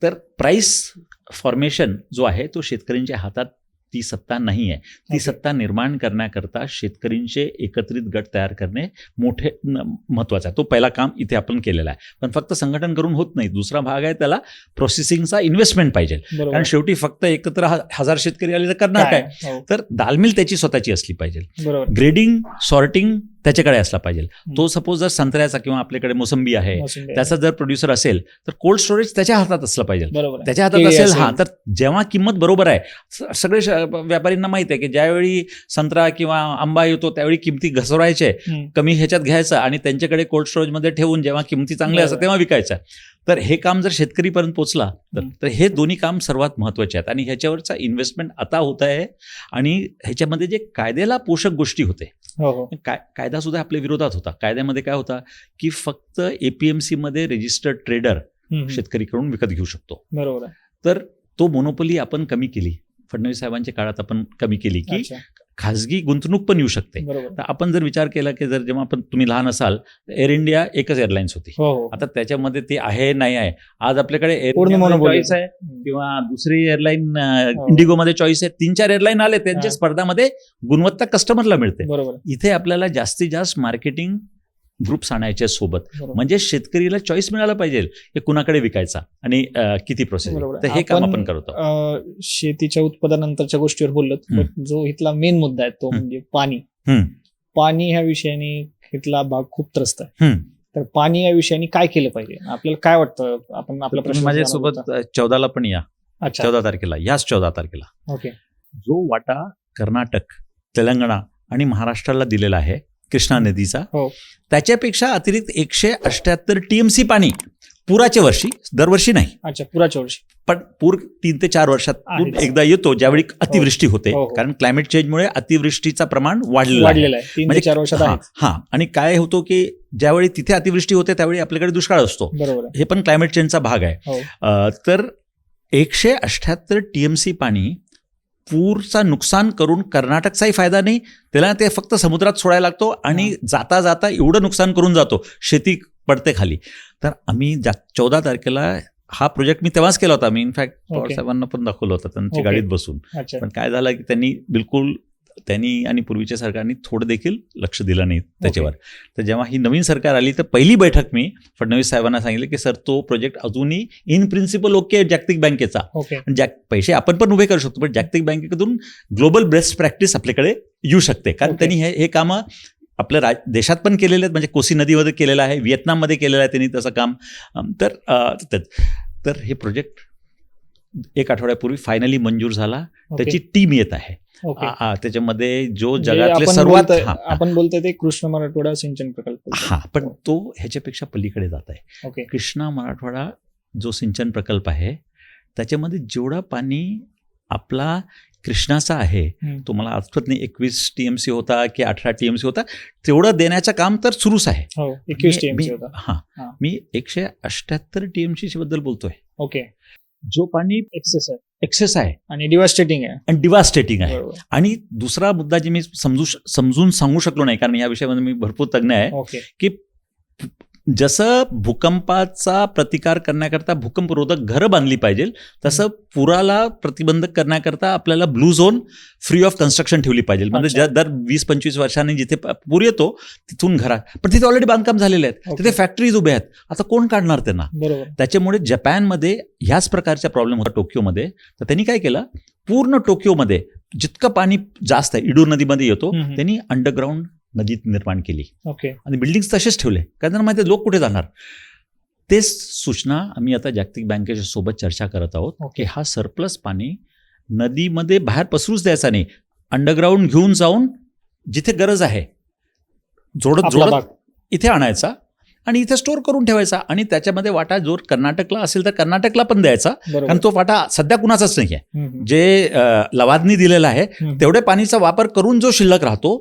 तर प्राइस फॉर्मेशन जो आहे तो शेतकऱ्यांच्या हातात ती सत्ता नाही आहे. ती Okay. सत्ता निर्माण करण्याकरता शेतकऱ्यांचे एकत्रित गट तयार करणे मोठे महत्वाचं आहे. तो पहिला काम इथे आपण केलेला आहे. पण फक्त संघटन करून होत नाही. दुसरा भाग आहे त्याला प्रोसेसिंगचा इन्व्हेस्टमेंट पाहिजे. बरोबर. कारण शेवटी फक्त एकत्र 1000 शेतकरी आले तर करणार काय? हो, तर दालमिल त्याची स्वतःची असली पाहिजे. बरोबर. ग्रेडिंग, सॉर्टिंग त्याच्याकडे असला पाहिजे. तो सपोज जर संत्र्याचा किंवा आपल्याकडे मोसंबी आहे मोसंबी आहे. त्याचा जर प्रोड्युसर असेल तर कोल्ड स्टोरेज त्याच्या हातात असलं पाहिजे. बरोबर आहे. त्याच्या हातात केळी असेल असेल. हा, तर जेव्हा किंमत बरोबर आहे, सगळे व्यापाऱ्यांना माहिती आहे की ज्यावेळी संत्रा किंवा आंबा येतो त्यावेळी किमती घसरायचे, हम्म. कमी ह्याच्यात घ्यायचं आणि त्यांच्याकडे कोल्ड स्टोरेजमध्ये ठेवून जेव्हा किमती चांगल्या असतात बरोबर. तेव्हा विकायचं. तर हे काम जर शेतकरीपर्यंत पोहोचला तर हे दोन्ही काम सर्वात महत्वाचे आहेत आणि ह्याच्यावरचा इन्व्हेस्टमेंट आता होत आहे. आणि ह्याच्यामध्ये जे कायद्याला पोषक गोष्टी होते, हो, हो. कायदा सुद्धा आपल्या विरोधात होता. कायद्यामध्ये काय होता की फक्त APMC मध्ये रजिस्टर्ड ट्रेडर हम्म. शेतकरीकडून विकत घेऊ शकतो. बरोबर आहे. तर तो मोनोपोली आपण कमी केली. फडणवीस साहेबांच्या काळात आपण कमी केली की अच्छा. खाजगी गुंतवणूक पण येऊ शकते. बरोबर. तर आपण जर विचार केला की जर जेव्हा तुम्ही लहान असाल, एअर इंडिया एकच एअरलाईन्स होती. हो, हो. आता त्याच्यामध्ये ती आहे नाही आहे. आज आपल्याकडे एअर पूर्ण इंडियामध्ये monopoly चॉईस आहे हम्म. किंवा दुसरी एअरलाईन हो. इंडिगोमध्ये चॉईस आहे. 3-4 एअरलाईन आले, त्यांच्या हा. स्पर्धामध्ये गुणवत्ता कस्टमरला मिळते. बरोबर आहे. इथे आपल्याला जास्तीत जास्त मार्केटिंग ग्रुप्स आणायचे सोबत, बरोबर. म्हणजे शेतकरीला चॉईस मिळाला पाहिजे की कुणाकडे विकायचा आणि किती प्रोसेस. बरोबर. तर हे काम आपण करतो. शेतीच्या उत्पादनानंतरच्या गोष्टीवर बोललो, पण जो इथला मेन मुद्दा आहे तो म्हणजे पाणी. हम्म. पाणी ह्या विषयाने इथला भाग खूप त्रस्त आहे. हम्म. तर पाणी या विषयाने काय केलं पाहिजे आपल्याला काय वाटतं? आपण आपला तुम्ही प्रश्न माझ्यासोबत 14ला पण या. अच्छा. 14 तारखेला, याच 14 तारखेला ओके. जो वाटा कर्नाटक, तेलंगणा आणि महाराष्ट्राला दिलेला आहे कृष्णा नदीचा, हो. त्याच्यापेक्षा अतिरिक्त 178 TMC पाणी पुराच्या वर्षी, दरवर्षी नाही, अच्छा, पुराच्या वर्षी. पण पूर 3 ते 4 वर्षात आहेच. एकदा येतो, ज्यावेळी अतिवृष्टी होते. हो. कारण क्लायमेट चेंजमुळे अतिवृष्टीचं प्रमाण वाढलेलं आहे. आहे 3 ते 4 वर्षात आहे. हा, आणि काय होतो की ज्यावेळी तिथे अतिवृष्टी होते त्यावेळी आपल्याकडे दुष्काळ असतो. बरोबर आहे. हे पण क्लायमेट चेंजचा भाग आहे. हो. तर 178 TMC पाणी पूरचा नुकसान करून कर्नाटकचाही फायदा नाही, त्याला ते फक्त समुद्रात सोडायला लागतो आणि जाता जाता एवढं नुकसान करून जातो, शेती पडते खाली. तर आम्ही 14 तारखेला हा प्रोजेक्ट मी तेव्हाच केला होता. मी इनफॅक्ट पवार साहेबांना पण दाखवलं होतं त्यांची गाडीत बसून. अच्छा. पण काय झालं की त्यांनी आणि पूर्वीच्या सरकारने थोडं देखील लक्ष दिलं नाही त्याच्यावर. तर जेव्हा ही नवीन सरकार आली तर पहिली बैठक मी फडणवीस साहेबांना सांगितलं की सर, तो प्रोजेक्ट अजूनही इन प्रिन्सिपल ओके जागतिक बँकेचा, पैसे आपण पण उभे करू शकतो, पण जागतिक बँकेकडून ग्लोबल बेस्ट प्रॅक्टिस आपल्याकडे येऊ शकते. कारण त्यांनी हे कामं आपल्या देशात पण केलेले आहेत, म्हणजे कोसी नदीमध्ये केलेलं आहे, व्हिएतनाममध्ये केलेलं आहे त्यांनी तसं काम. तर हे प्रोजेक्ट 1 आठवड्यापूर्वी फायनली मंजूर झाला. त्याची टीम येत आहे. त्याच्यामध्ये जो जगातले सर्वात आपण बोलतोय ते कृष्ण मराठवाडा सिंचन प्रकल्प. पण तो ह्याच्यापेक्षा पलीकडे जात आहे. कृष्णा मराठवाडा जो सिंचन प्रकल्प आहे त्याच्यामध्ये जेवढं पाणी आपला कृष्णाचा आहे, तो मला आठवत नाही 21 TMC होता की 18 TMC होता, तेवढं देण्याचं काम तर सुरूच आहे. 21 TMC होता. मी 178 TMC बद्दल बोलतोय. ओके. जो पाणी एक्सेस आहे आणि डिवास्टेटिंग आहे. आणि दुसरा मुद्दा जे मी समजून सांगू शकलो नाही, कारण या विषयामध्ये मी भरपूर तज्ञ आहे, की जसं भूकंपाचा प्रतिकार करण्याकरता भूकंपरोधक घरं बांधली पाहिजे, तसं पुराला प्रतिबंधक करण्याकरता आपल्याला blue zone free of construction ठेवली पाहिजे. म्हणजे दर 20-25 वर्षांनी जिथे पूर येतो तिथून घरात, पण तिथे ऑलरेडी बांधकाम झालेले आहेत, तिथे फॅक्टरीज उभ्या आहेत, आता कोण काढणार त्यांना? त्याच्यामुळे जपानमध्ये ह्याच प्रकारचा प्रॉब्लेम होता टोकियोमध्ये. तर त्यांनी काय केलं, पूर्ण टोकियोमध्ये जितकं पाणी जास्त आहे इडू नदीमध्ये येतो, त्यांनी अंडरग्राऊंड नदी निर्माण केली आणि बिल्डिंग तसेच ठेवले. कारण त्यांना माहिती लोक कुठे जाणार. तेच सूचना आम्ही आता जागतिक बँकेच्या सोबत चर्चा करत आहोत की हा सरप्लस पाणी नदीमध्ये बाहेर पसरूच द्यायचा नाही, अंडरग्राऊंड घेऊन जाऊन जिथे गरज आहे जोडत इथे आणायचा आणि इथे स्टोअर करून ठेवायचा. आणि त्याच्यामध्ये वाटा जो कर्नाटकला असेल तर कर्नाटकला पण द्यायचा, कारण तो वाटा सध्या कुणाचाच नाही आहे. जे लवादनी दिलेला आहे तेवढे पाणीचा वापर करून जो शिल्लक राहतो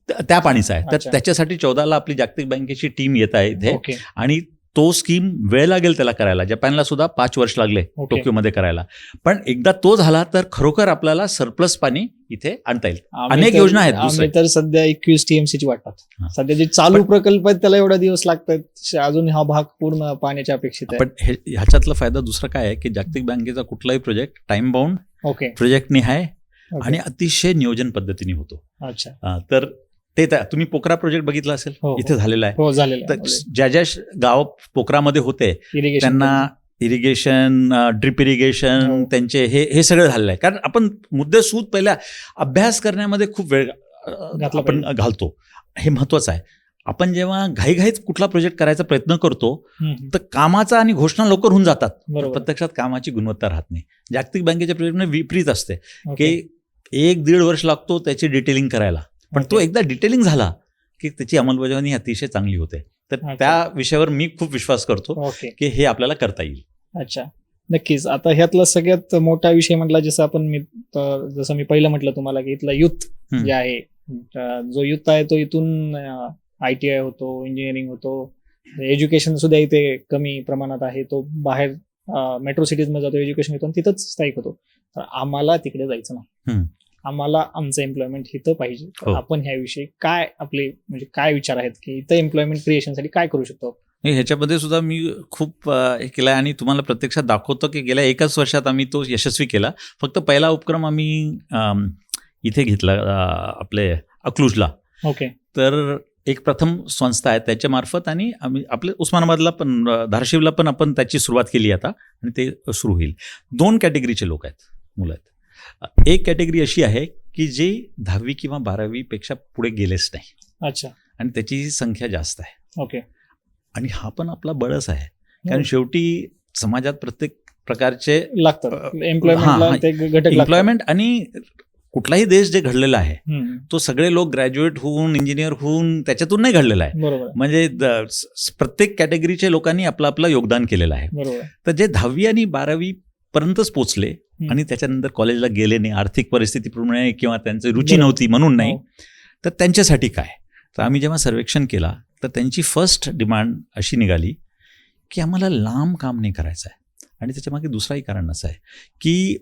त्या पाणीचा आहे. तर त्याच्यासाठी 14ला आपली जागतिक बँकेची टीम येत आहे इथे, आणि तो स्कीम वेळ लागेल त्याला करायला. जपानला सुद्धा 5 वर्ष लागले टोकियोमध्ये करायला, पण एकदा तो झाला तर खरोखर आपल्याला सरप्लस पाणी इथे आणता येईल. अनेक योजना आहेत. दुसरे तर सध्या 21 TMC ची वाटतात. सध्या जे चालू प्रकल्प आहेत त्याला एवढा दिवस लागतात, अजून हा भाग पूर्ण पाण्याच्या अपेक्षित आहे. पण ह्याच्यातला फायदा दुसरा काय आहे की जागतिक बँकेचा कुठलाही प्रोजेक्ट टाइम बाउंड प्रोजेक्ट निहाय आणि अतिशय नियोजन पद्धतीने होतो. अच्छा. तर ते तुम्ही पोखरा प्रोजेक्ट बघितला असेल, इथे झालेला आहे. तर ज्या गाव पोखरामध्ये होते त्यांना इरिगेशन, ड्रिप इरिगेशन, त्यांचे हे सगळं झालेलं आहे. कारण आपण मुद्देसूद पहिल्या अभ्यास करण्यामध्ये खूप वेळ आपण घालतो, हे महत्वाचं आहे. आपण जेव्हा घाईघाईत कुठला प्रोजेक्ट करायचा प्रयत्न करतो तर कामाचा आणि घोषणा लवकर होऊन जातात, प्रत्यक्षात कामाची गुणवत्ता राहत नाही. जागतिक बँकेच्या प्रोजेक्टमध्ये विपरीत असते की 1-1.5 वर्ष लागतो त्याची डिटेलिंग करायला, पण तो एकदा डिटेलिंग झाला की त्याची अंमलबजावणी अतिशय चांगली होते. तर त्या विषयावर मी खूप विश्वास करतो की हे आपल्याला करता येईल. अच्छा, नक्कीच. आता ह्यातला सगळ्यात मोठा विषय म्हटला, जसं मी पहिलं म्हटलं तुम्हाला की इथला युथ जे आहे, जो युथ आहे तो इथून ITI होतो, इंजिनिअरिंग होतो, एज्युकेशन सुद्धा इथे कमी प्रमाणात आहे, तो बाहेर मेट्रो सिटीज मध्ये जातो, एज्युकेशन घेतो आणि तिथंच स्थायिक होतो. तर आम्हाला तिकडे जायचं नाही, आम्हाला आमचं एम्प्लॉयमेंट इथं पाहिजे. आपण ह्याविषयी काय आपले म्हणजे काय विचार आहेत की इथं एम्प्लॉयमेंट क्रिएशनसाठी काय करू शकतो? ह्याच्यामध्ये सुद्धा मी खूप हे केलं आहे आणि तुम्हाला प्रत्यक्षात दाखवतो की गेल्या 1 वर्षात आम्ही तो यशस्वी केला. फक्त पहिला उपक्रम आम्ही इथे घेतला आपले अकलूजला. तर एक प्रथम संस्था आहे त्याच्या मार्फत, आणि आम्ही आपले उस्मानाबादला पण, धाराशिवला पण आपण त्याची सुरुवात केली आता, आणि ते सुरू होईल. 2 कॅटेगरीचे लोक आहेत, मुलं आहेत. एक कॅटेगरी अशी आहे की जे 10वी किंवा 12वी पेक्षा पुढे गेलेच नाही. अच्छा. आणि त्याची संख्या जास्त आहे. आणि हा पण आपला बळच आहे, कारण शेवटी समाजात प्रत्येक प्रकारचे लागतात एम्प्लॉयमेंट आणि कुठलाही देश जे घडलेला आहे हम्म. तो सगळे लोक ग्रॅज्युएट होऊन इंजिनियर होऊन त्याच्यातून नाही घडलेला आहे. बरोबर आहे. म्हणजे प्रत्येक कॅटेगरीच्या लोकांनी आपलं आपलं योगदान केलेलं आहे. बरोबर आहे. तर जे 10वी आणि 12वी पर्यंतच पोचले आणि त्याच्यानंतर कॉलेजला गेले नाही, आर्थिक परिस्थितीप्रमाणे किंवा त्यांची रुची बरोबर. नव्हती म्हणून नाही, हो. तर त्यांच्यासाठी काय. तर आम्ही जेव्हा सर्वेक्षण केला तर त्यांची फर्स्ट डिमांड अशी निघाली की आम्हाला लांब काम नाही करायचं आहे. आणि त्याच्यामागे दुसराही कारण असं आहे की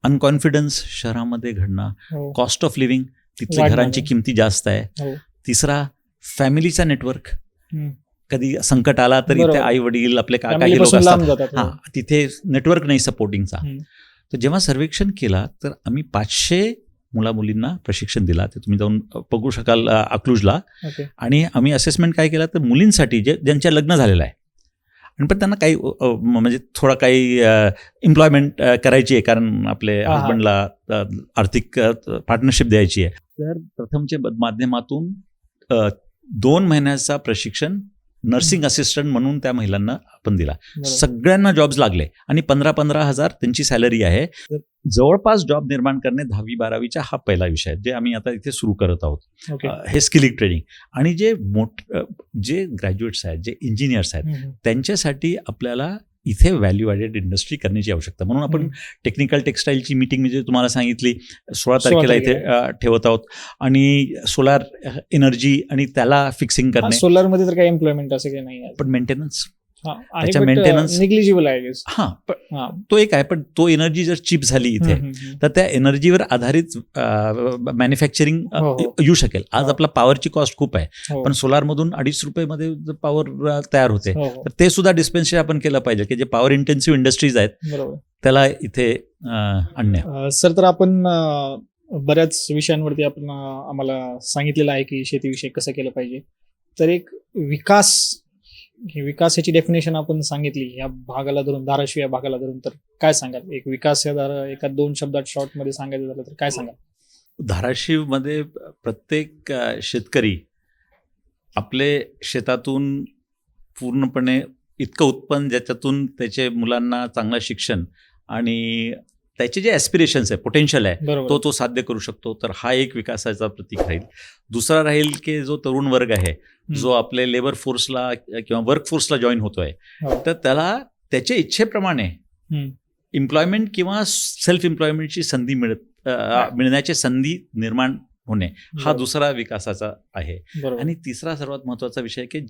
अनकॉन्फिडन्स शहरामध्ये घडणं, हो. कॉस्ट ऑफ लिव्हिंग, तिथल्या वाढणार घरांची आहे. किमती जास्त आहे. हो. तिसरा फॅमिलीचा नेटवर्क, हम्म. कधी संकट आला तर बरोबर. इथे आई वडील आपले काही लोक फॅमिलीपासून लांब असतात, जातात. हां, तिथे नेटवर्क नाही सपोर्टिंगचा. हम्म. तर जेव्हा सर्वेक्षण केला तर आम्ही 500 मुलामुलींना प्रशिक्षण दिला. ते तुम्ही जाऊन बघू शकाल अकलूजला. ओके. आणि आम्ही असेसमेंट काय केला तर मुलींसाठी ज्यांच्या लग्न झालेलं आहे आणि पण त्यांना काही म्हणजे थोडा काही एम्प्लॉयमेंट करायची आहे, कारण आपले हा, हा. हजबंडला आर्थिक पार्टनरशिप द्यायची आहे. तर प्रथमच्या माध्यमातून 2 महिन्याचा प्रशिक्षण नर्सिंग असिस्टंट म्हणून त्या महिलांना आपण दिला. बरोबर. सगळ्यांना जॉब्स लागले आणि 15,000 त्यांची सॅलरी आहे. तर जवळपास जॉब निर्माण करणे 10वी-12वीचा हा पहिला विषय आहे जे आम्ही आता इथे सुरू करत आहोत. ओके. हे स्किलिंग ट्रेनिंग. आणि जे ग्रॅज्युएट्स आहेत, जे इंजिनियर्स आहेत, हम्म. त्यांच्यासाठी आपल्याला इथे व्हॅल्यू ॲडेड इंडस्ट्री करण्याची आवश्यकता. म्हणून आपण हम्म. टेक्निकल टेक्सटाईलची मीटिंग म्हणजे तुम्हाला सांगितली 16 16 तारखेला इथे ठेवत आहोत. आणि सोलार एनर्जी आणि त्याला फिक्सिंग करणे, सोलर मध्ये तर काही एम्प्लॉयमेंट असं काही नाही आहे. पण मेंटेनन्स, त्याच्या त्याच्या maintenance- निग्लिजिबल आहे गेस. हां, पण तो एक आहे. पण तो एनर्जी जर चीप झाली इथे तर त्या एनर्जीवर आधारित मॅन्युफॅक्चरिंग हो, हो. येऊ शकेल. आज हो. आपला पॉवरची कॉस्ट खूप आहे, हो. पण सोलारमधून 2.5 रुपयेमध्ये पॉवर तयार होते. हो, हो. तर ते सुद्धा डिस्पेन्सेशन आपण केलं पाहिजे की जे पॉवर इंटेन्सिव्ह इंडस्ट्रीज आहेत बरोबर. त्याला इथे आणणे. सर, तर आपण बऱ्याच विषयांवरती आपण आम्हाला सांगितलेलं आहे की शेतीविषयी कसं केलं पाहिजे. तर एक विकास याची डेफिनेशन आपण सांगितली या भागाला धरून, धाराशिव या भागाला धरून, तर काय सांगाल? एक विकास या एका 2 शब्दात शॉर्ट मध्ये सांगायचं झालं तर काय सांगाल? धाराशिवमध्ये प्रत्येक शेतकरी आपले शेतातून पूर्णपणे इतकं उत्पन्न ज्याच्यातून त्याचे मुलांना चांगलं शिक्षण आणि त्याचे जे ॲस्पिरेशन्स आहे, पोटेन्शियल आहे, बरोबर. तो साध्य करू शकतो. तर हा एक विकासाचा प्रतीक राहील. दुसरा राहील की जो तरुण वर्ग आहे, जो आपले लेबर फोर्सला किंवा वर्क फोर्सला जॉईन होतोय, हो. तर त्याला त्याच्या इच्छेप्रमाणे हम्म. एम्प्लॉयमेंट किंवा सेल्फ एम्प्लॉयमेंटची संधी मिळण्याची संधी निर्माण होणे हा बरोबर. दुसरा विकासाचा आहे. बरोबर. आणि तिसरा सर्वात महत्त्वाचा विषय की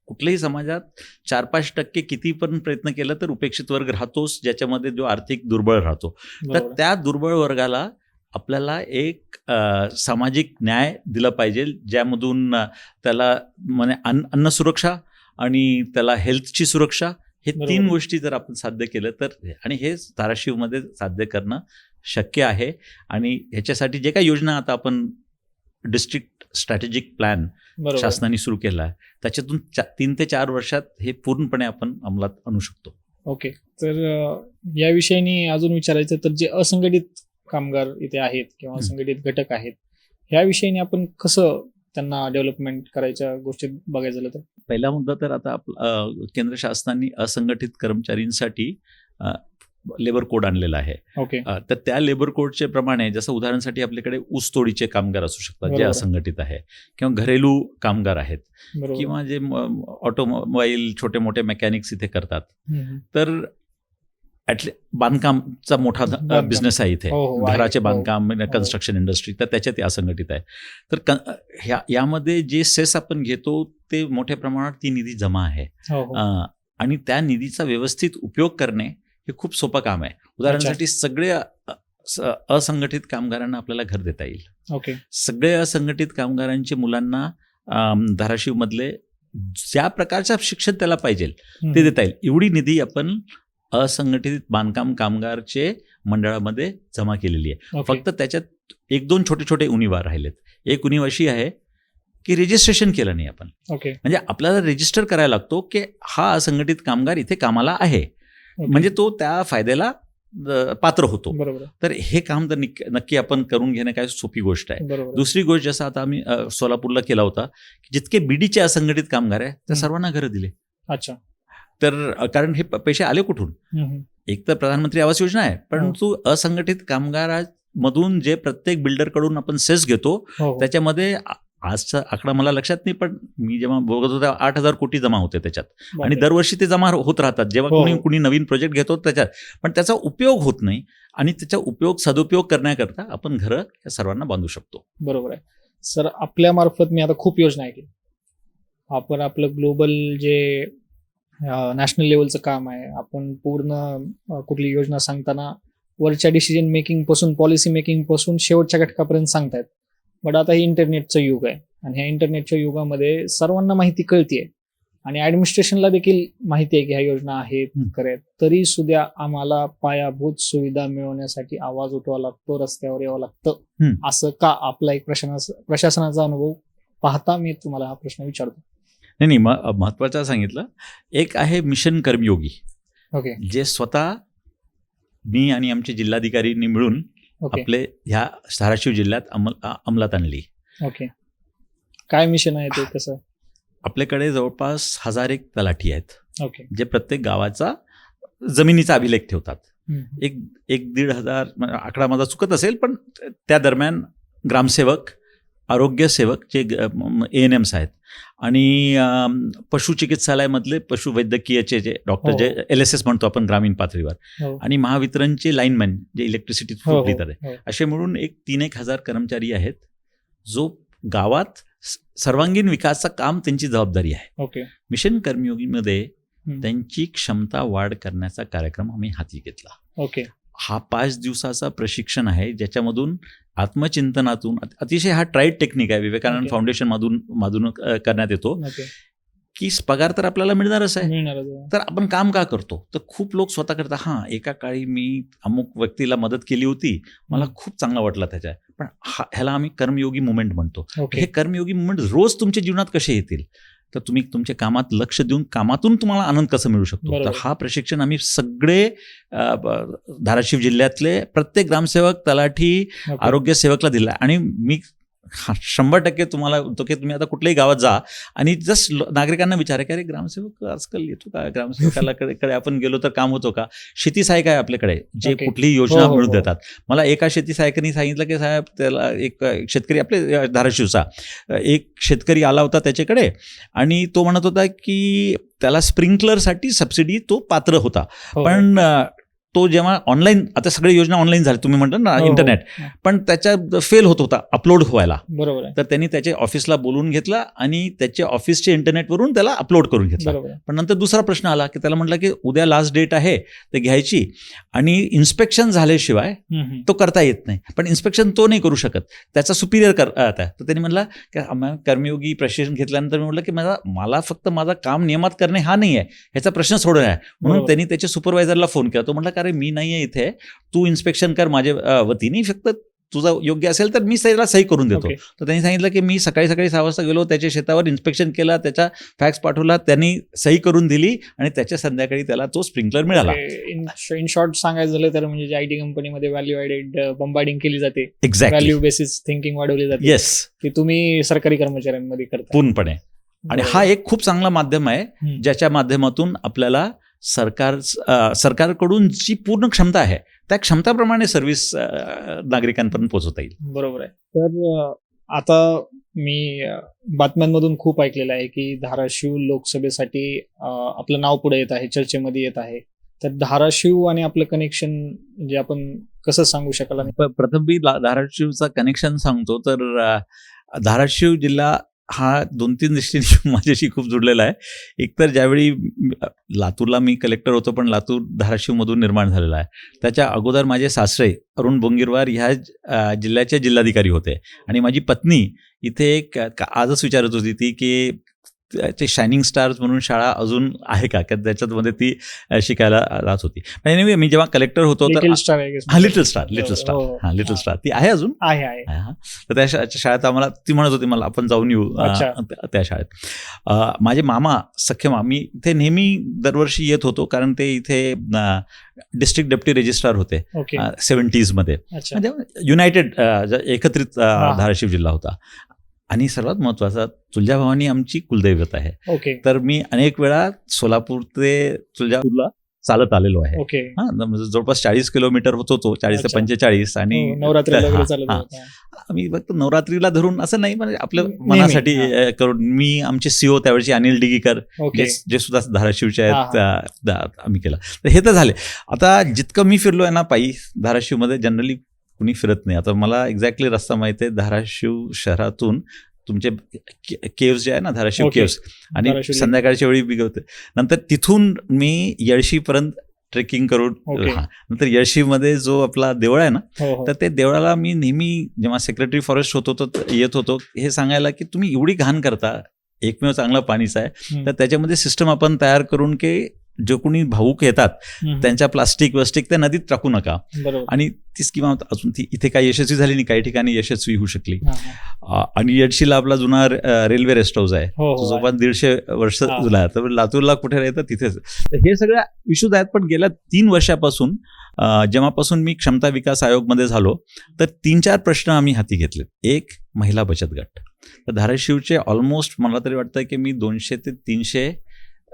कुठल्याही समाजात 4-5% किती पण प्रयत्न केला तर उपेक्षित वर्ग राहतोच, ज्याच्यामध्ये जो आर्थिक दुर्बळ राहतो. तर बरोबर. त्या दुर्बळ वर्गाला आपल्याला एक सामाजिक न्याय दिला पाहिजे, ज्यामधून त्याला म्हणजे अन्न सुरक्षा आणि त्याला हेल्थची सुरक्षा, हे बरोबर. 3 गोष्टी जर आपण साध्य केलं तर, आणि हे धाराशिवमध्ये साध्य करणं शक्य आहे. आणि ह्याच्यासाठी जे काही योजना आता आपण डिस्ट्रिक्ट स्ट्रॅटेजिक प्लॅन बरोबर. शासनाने सुरू केला आहे, त्याच्यातून 3 ते 4 वर्षात हे पूर्णपणे आपण अंमलात आणू शकतो. ओके. तर या विषयाने अजून विचारायचं तर जे असंघटित कामगार इथे आहेत किंवा असंघटित घटक आहेत, ह्या विषयाने आपण कसं त्यांना डेव्हलपमेंट करायच्या गोष्टी बघायचं झालं तर? पहिला मुद्दा तर आता केंद्र शासनाने असंघटित कर्मचारींसाठी लेबर कोड आणलेला आहे. ओके. तर त्या लेबर कोडचे प्रमाणे, जसं उदाहरणासाठी आपल्याकडे ऊसतोडीचे कामगार असू शकतात जे बरोबर. असंघटित आहे, किंवा घरेलू कामगार आहेत, बरोबर. किंवा जे ऑटोमोबाईल छोटे मोठे मेकॅनिक्स इथे करतात. हम्म. तर बांधकामचा मोठा बांधकाम. बिझनेस आहे इथे, हो, हो, आहे. घराचे हो. बांधकाम, हो. कन्स्ट्रक्शन इंडस्ट्री, तर त्याच्यात ते असंघटित आहे. तर यामध्ये जे सेस आपण घेतो ते मोठ्या प्रमाणात ती निधी जमा आहे. हो, हो. आणि त्या निधीचा व्यवस्थित उपयोग करणे हे खूप सोपं काम आहे. उदाहरणासाठी सगळे असंघटित कामगारांना आपल्याला घर देता येईल. ओके. सगळे असंघटित कामगारांच्या मुलांना धाराशिवमधले ज्या प्रकारचं शिक्षण त्याला पाहिजे ते देता येईल. एवढी निधी आपण असंघटित बांधकाम कामगारचे मंडळामध्ये जमा केलेली आहे. ओके. फक्त त्याच्यात 1-2 छोटे छोटे उणीवा राहिलेत. एक उणीव अशी आहे की रजिस्ट्रेशन केलं नाही आपण. ओके. म्हणजे आपल्याला रजिस्टर करायला लागतो की हा असंघटित कामगार इथे कामाला आहे, ओके. म्हणजे तो त्या फायद्याला पात्र होतो. बरोबर. तर हे काम तर नक्की आपण करून घेणं काय सोपी गोष्ट आहे. बरोबर. दुसरी गोष्ट, जसं आता आम्ही सोलापूरला केला होता, की जितके बीडीचे असंघटित कामगार आहे त्या सर्वांना घरं दिले. अच्छा. तर कारण हे पैसे आले कुठून? हम्म. एक तर प्रधानमंत्री आवास योजना आहे, परंतु असंघटित कामगार मधून जे प्रत्येक बिल्डरकडून आपण सेस घेतो हो. त्याच्यामध्ये आजचा आकडा मला लक्षात नाही, पण मी जेव्हा बघत होतो 8,000 कोटी जमा होते त्याच्यात. आणि बापरे. दरवर्षी ते जमा होत राहतात जेव्हा हो, कुणी हो. कुणी नवीन प्रोजेक्ट घेतो त्याच्यात, पण त्याचा उपयोग होत नाही. आणि त्याचा सदुपयोग करण्याकरता आपण घरं या सर्वांना बांधू शकतो. बरोबर आहे सर. आपल्या मार्फत मी आता खूप योजना ऐकली. आपण आपलं ग्लोबल जे नॅशनल लेवलचं काम आहे, आपण पूर्ण कुठली योजना सांगताना वरच्या डिसिजन मेकिंग पासून, पॉलिसी मेकिंग पासून शेवटच्या घटकापर्यंत सांगतायत. बट आता हे इंटरनेटचं युग आहे आणि ह्या इंटरनेटच्या युगामध्ये सर्वांना माहिती कळतीये आणि ऍडमिनिस्ट्रेशनला देखील माहिती आहे की ह्या योजना आहेत खरे, तरी सुद्धा आम्हाला पायाभूत सुविधा मिळवण्यासाठी आवाज उठवावा लागतो, रस्त्यावर यावं लागतं. असं का? आपला एक प्रशासनाचा अनुभव पाहता मी तुम्हाला हा प्रश्न विचारतो. नाही, महत्वाचं सांगितलं. एक आहे मिशन कर्मयोगी, ओके, जे स्वतः मी आणि आमचे जिल्हाधिकारींनी मिळून ओके, आपले ह्या धाराशिव जिल्ह्यात अंमलात आणली. ओके. काय मिशन आहे ते? कसं? आपल्याकडे जवळपास 1001 तलाठी आहेत, ओके, जे प्रत्येक गावाचा जमिनीचा अभिलेख ठेवतात. हम्म. 1,000-1,500 आकडा माझा चुकत असेल, पण त्या दरम्यान ग्रामसेवक, आरोग्यसेवक जे ANMs आहेत, आणि पशुचिकित्सालयामधले पशुवैद्यकीयचे जे डॉक्टर, हो. जे LSS म्हणतो आपण ग्रामीण पातळीवर, हो. आणि महावितरणचे लाईनमॅन जे इलेक्ट्रिसिटी हो, हो, फ्रीतर आहे, हो. असे मिळून 1,000 ते 1,000 कर्मचारी आहेत, जो गावात सर्वांगीण विकासाचं काम त्यांची जबाबदारी आहे. ओके, मिशन कर्मयोगीमध्ये हम्म. त्यांची क्षमता वाढ करण्याचा कार्यक्रम आम्ही हाती घेतला. ओके, हा 5 दिवसाचा प्रशिक्षण आहे, ज्याच्यामधून आत्मचिंतनातून, अतिशय हा ट्राईड टेक्निक आहे, विवेकानंद ओके. फाउंडेशन मधून करण्यात येतो, ओके. की पगार तर आपल्याला मिळणारच आहे, मिळणारच आहे. तर आपण काम का करतो? तर खूप लोक स्वतः करतात, हां एका काळी मी अमुक व्यक्तीला मदत केली होती, मला खूप चांगला वाटला त्याच्या, पण ह्याला आम्ही कर्मयोगी मुवमेंट म्हणतो. ओके, हे कर्मयोगी मुवमेंट रोज तुमच्या जीवनात कसे येतील? तर तुम्ही तुमच्या कामात लक्ष देऊन कामातून तुम्हाला आनंद कसं मिळू शकतो? बरोबर. तर हा प्रशिक्षण आम्ही सगळे धाराशिव जिल्ह्यातले प्रत्येक ग्रामसेवक, तलाठी, ओके. आरोग्य सेवकला दिला. आणि मी 100% तुम्हाला म्हणतो की तुम्ही आता कुठल्याही गावात जा आणि जस्ट नागरिकांना विचारा की अरे ग्रामसेवक आजकाल येतो का, ग्रामसेवकाला कडे आपण गेलो तर काम होतो का? शेती सहाय्यक आहे आपल्याकडे, जे ओके. कुठलीही योजना हो. मिळून देतात. मला एका शेती सहाय्यकांनी सांगितलं की साहेब, त्याला एक शेतकरी, आपले धाराशिवचा एक शेतकरी आला होता त्याच्याकडे, आणि तो म्हणत होता की त्याला स्प्रिंकलरसाठी सबसिडी तो पात्र होता, हो. पण तो जेव्हा ऑनलाईन, आता सगळी योजना ऑनलाईन झाली, तुम्ही म्हणता ना हो. इंटरनेट, पण त्याच्या फेल होत होता अपलोड व्हायला. बरोबर आहे. तर त्यांनी त्याच्या ऑफिसला बोलवून घेतला आणि त्याच्या ऑफिसच्या इंटरनेटवरून त्याला अपलोड करून घेतला. बरोबर आहे. पण नंतर दुसरा प्रश्न आला की त्याला म्हटलं की उद्या लास्ट डेट आहे ते घ्यायची, आणि इन्स्पेक्शन झाल्याशिवाय हम्म. तो करता येत नाही. पण इन्स्पेक्शन तो नाही करू शकत, त्याचा सुपिरियर करता. तर त्यांनी म्हटलं की आम्ही कर्मयोगी प्रशिक्षण घेतल्यानंतर मी म्हटलं की मला फक्त माझं काम नियमात करणे हा नाही आहे, ह्याचा प्रश्न सोडवणे आहे. म्हणून बरोबर. त्यांनी त्याच्या सुपरवायझरला फोन केला. तो म्हटला अरे मी नाही आहे इथे, तू इन्स्पेक्शन कर माझ्या वतीने, फक्त तुझं योग्य असेल तर मी त्याला सही करून देतो. ओके. तर त्यांनी सांगितलं की मी सकाळी 6 वाजता गेलो, त्याच्या शेतावर इन्स्पेक्शन केला, त्याचा फॅक्स पाठवला, त्यांनी सही करून दिली, आणि त्याच्या संध्याकाळी त्याला तो स्प्रिंकलर मिळाला. इन शॉर्ट सांगायचं झालं तर म्हणजे IT कंपनीमध्ये व्हॅल्यू ऍडेड बंबार्डिंग केली जाते, एक्झॅक्टली, व्हॅल्यू बेसिस थिंकिंग वाढवली जाते, येस, की तुम्ही सरकारी कर्मचाऱ्यांमध्ये करता पूर्णपणे. आणि हा एक खूप चांगला माध्यम आहे, हम्म. ज्याच्या माध्यमातून आपल्याला सरकारकडून जी पूर्ण क्षमता आहे त्या क्षमताप्रमाणे सर्व्हिस नागरिकांपर्यंत पोहोचवता येईल. बरोबर आहे. तर आता मी बातम्यांमधून खूप ऐकलेलं आहे की धाराशिव लोकसभेसाठी आपलं नाव पुढे येत आहे, चर्चेमध्ये येत आहे. तर धाराशिव आणि आपलं कनेक्शन म्हणजे आपण कसं सांगू शकाल? प्रथम मी धाराशिवचा कनेक्शन सांगतो. तर धाराशिव जिल्हा हा 2-3 दृष्टीने माझ्याशी खूप जुडलेला आहे. एकतर ज्यावेळी लातूरला मी कलेक्टर होतो, पण लातूर धाराशिवमधून निर्माण झालेला आहे. त्याच्या अगोदर माझे सासरे अरुण बोंगीरवार ह्या जिल्ह्याचे जिल्हाधिकारी होते, आणि माझी पत्नी इथे एक आजच विचारत होती ती की ते शायनिंग स्टार्स म्हणून शाळा अजून आहे का, त्याच्यामध्ये ती शिकायला राहत होती. एनिवे मी जेव्हा कलेक्टर होतो तर लिटिल स्टार आहे. हा लिटिल स्टार हो. हा लिटिल स्टार ती आहे अजून आहे. तर त्या शाळेत आम्हाला ती म्हणत होती मला आपण जाऊन येऊ त्या शाळेत. माझे मामा, सख्खे मामा, मी इथे नेहमी दरवर्षी येत होतो, कारण ते इथे डिस्ट्रिक्ट डेप्युटी रजिस्ट्रार होते 70s मध्ये. युनायटेड एकत्रित धाराशिव जिल्हा होता. आणि सर्वात महत्वाचा, तुळजाभवानी आमची कुलदैवत आहे. ओके. तर मी अनेक वेळा सोलापूर ते तुळजापूरला चालत आलेलो आहे. ओके. म्हणजे जवळपास 40 किलोमीटर होतो तो, 40 ते अच्छा. 45. आणि नवरात्रीला हा, वगैरे चालत हा. होता. आम्ही फक्त नवरात्रीला धरून असं नाही, म्हणजे आपल्या नेहमी, मनासाठी हा. करून. मी आमचे सीओ त्यावेळेची अनिल डिगीकर, ओके. जे सुद्धा धाराशिवचे हा, आहेत, आम्ही केलं. तर हे तर झाले. आता जितकं मी फिरलो आहे ना पायी धाराशिवमध्ये, जनरली कुणी फिरत नाही. आता मला एक्झॅक्टली रस्ता माहिती आहे. धाराशिव शहरातून तुमचे केव्स जे आहे ना, धाराशिव ओके. केव्स, आणि धाराशिव लेक. संध्याकाळच्या वेळी बिगवते. नंतर तिथून मी येळशीपर्यंत ट्रेकिंग करून, ओके. नंतर येळशीमध्ये जो आपला देवळ आहे ना, हो, हो. तर ते देवळाला मी नेहमी जेव्हा सेक्रेटरी फॉरेस्ट होतो तर येत होतो हे सांगायला की तुम्ही एवढी घाण करता, एकमेव चांगला पाणीचा आहे, हम्म. तर त्याच्यामध्ये सिस्टम आपण तयार करून की जे कोणी भावूक येतात हम्म. त्यांच्या प्लास्टिक त्या नदीत टाकू नका. बरोबर. आणि ती स्कीम अजून ती इथे काही यशस्वी झाली नाही, काही ठिकाणी यशस्वी होऊ शकली. हा, हा. आणि येडशीला आपला जुना रेल्वे रेस्ट हाऊस आहे, हो, हो, जवळपास 150 वर्ष हा. जुना आहे. तर लातूरला कुठे राहतं तिथेच. तर हे सगळ्या इश्यूज आहेत. पण गेल्या 3 वर्षापासून जेव्हापासून मी क्षमता विकास आयोगमध्ये झालो, तर 3-4 प्रश्न आम्ही हाती घेतले. एक, महिला बचत गट. तर धाराशिवचे ऑलमोस्ट मला तरी वाटतं की मी 200 ते 300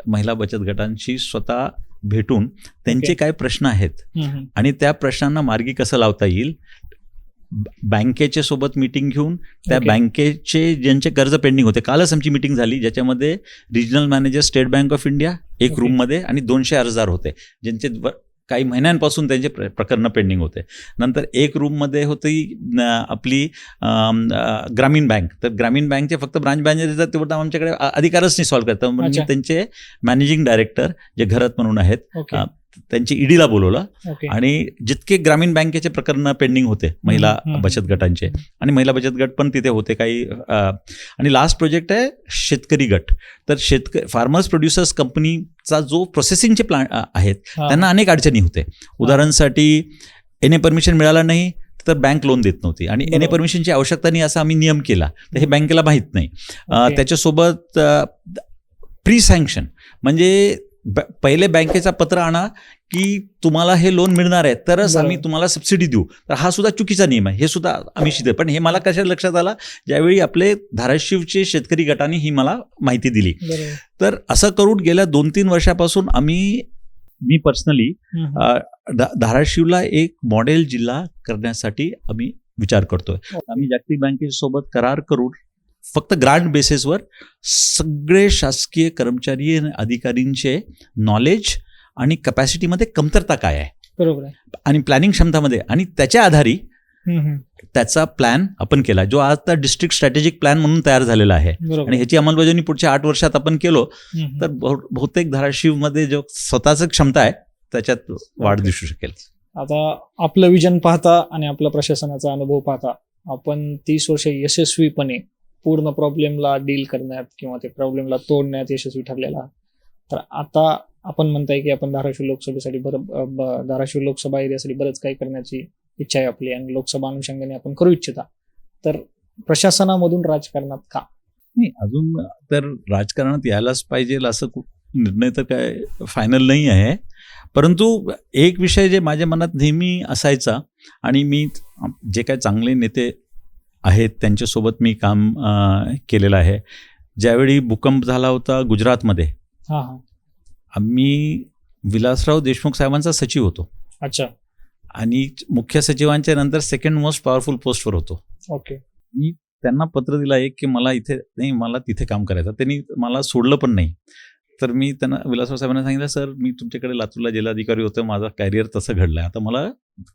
महिला बचत गटांशी स्वतः भेटून त्यांचे ओके. काय प्रश्न आहेत हम्म. आणि त्या प्रश्नांना मार्गी कसं लावता येईल, बँकेच्या सोबत मीटिंग घेऊन त्या ओके. बँकेचे ज्यांचे कर्ज पेंडिंग होते, कालच आमची मीटिंग झाली ज्याच्यामध्ये regional manager state bank of India एक ओके. रूममध्ये, आणि 200 अर्जदार होते ज्यांचे काही महिन्यांपासून त्यांचे प्रकरणं पेंडिंग होते. नंतर एक रूममध्ये होती आपली ग्रामीण बँक. तर ग्रामीण बँकचे फक्त ब्रांच मॅनेजर तेवढं आमच्याकडे अधिकारच नाही सॉल्व्ह करतात. म्हणून मी अच्छा. त्यांचे मॅनेजिंग डायरेक्टर जे घरत म्हणून आहेत, ओके. त्यांची ईडीला बोलवलं, ओके. आणि जितके ग्रामीण बँकेचे प्रकरण पेंडिंग होते महिला हम्म. बचत गटांचे, आणि महिला बचत गट पण तिथे होते काही. आणि लास्ट प्रोजेक्ट आहे शेतकरी गट. तर फार्मर्स प्रोड्युसर्स कंपनीचा जो प्रोसेसिंगचे प्लांट आहेत हा. त्यांना अनेक अडचणी होते. उदाहरणासाठी एनए परमिशन मिळालं नाही तर बँक लोन देत नव्हती, आणि एनए बरोबर. परमिशनची आवश्यकता नाही असा आम्ही नियम केला, तर हे बँकेला माहीत नाही. ओके. त्याच्यासोबत प्री सँक्शन म्हणजे पहिले बँकेचा पत्र आणा की तुम्हाला हे लोन मिळणार आहे तरच बरोबर. आम्ही तुम्हाला सबसिडी देऊ. तर हा सुद्धा चुकीचा नियम आहे, हे सुद्धा आम्ही शिकतो. पण हे मला कशा लक्षात आला, ज्यावेळी आपले धाराशिवचे शेतकरी गटाने ही मला माहिती दिली. बरोबर. तर असं करून गेल्या 2-3 वर्षापासून मी पर्सनली हम्म. धाराशिवला एक मॉडेल जिल्हा करण्यासाठी आम्ही विचार करतोय. आम्ही जागतिक बँकेसोबत करार करून फक्त ग्रांट बेसिसवर सगळे शासकीय कर्मचारी आणि अधिकारींचे नॉलेज आणि कपॅसिटीमध्ये कमतरता काय आहे बरोबर आहे. आणि प्लॅनिंग क्षमतामध्ये, आणि त्याच्या आधारी हम्म. त्याचा प्लॅन आपण केला, जो आता डिस्ट्रिक्ट स्ट्रॅटेजिक प्लॅन म्हणून तयार झालेला आहे. बरोबर. आणि ह्याची अंमलबजावणी पुढच्या 8 वर्षात आपण केलो हम्म. तर बहुतेक धाराशिवमध्ये जो स्वतःच क्षमता आहे त्याच्यात वाढ दिसू शकेल. आता आपलं विजन पाहता आणि आपल्या प्रशासनाचा अनुभव पाहता आपण 30 वर्ष यशस्वीपणे पूर्ण प्रॉब्लेमला डील करण्यात किंवा ते प्रॉब्लेमला तोडण्यात यशस्वी ठरलेला आहात. तर आता आपण म्हणताय की आपण धाराशिव लोकसभेसाठी धाराशिव लोकसभा एरियासाठी बरंच काही करण्याची इच्छा आहे आपली, आणि लोकसभा अनुषंगाने आपण करू इच्छिता. तर प्रशासनामधून राजकारणात का नाही, अजून तर राजकारणात यायलाच पाहिजे असं निर्णय तर काय फायनल नाही आहे. परंतु एक विषय जे माझ्या मनात नेहमी असायचा, आणि मी जे काय चांगले नेते आहेत त्यांच्यासोबत मी काम केलेलं आहे. ज्यावेळी भूकंप झाला होता गुजरातमध्ये, हा हा आम्ही विलासराव देशमुख साहेबांचा सचिव होतो, अच्छा. आणि मुख्य सचिवांच्या नंतर सेकंड मोस्ट पॉवरफुल पोस्टवर होतो. ओके. मी त्यांना पत्र दिला एक की मला इथे नाही, मला तिथे काम करायचं. त्यांनी मला सोडलं पण नाही. तर मी त्यांना विलासराव साहेबांना सांगितलं, सर मी तुमच्याकडे लातूरला जिल्हाधिकारी होतो, माझा कॅरियर तसं घडलं आहे, आता मला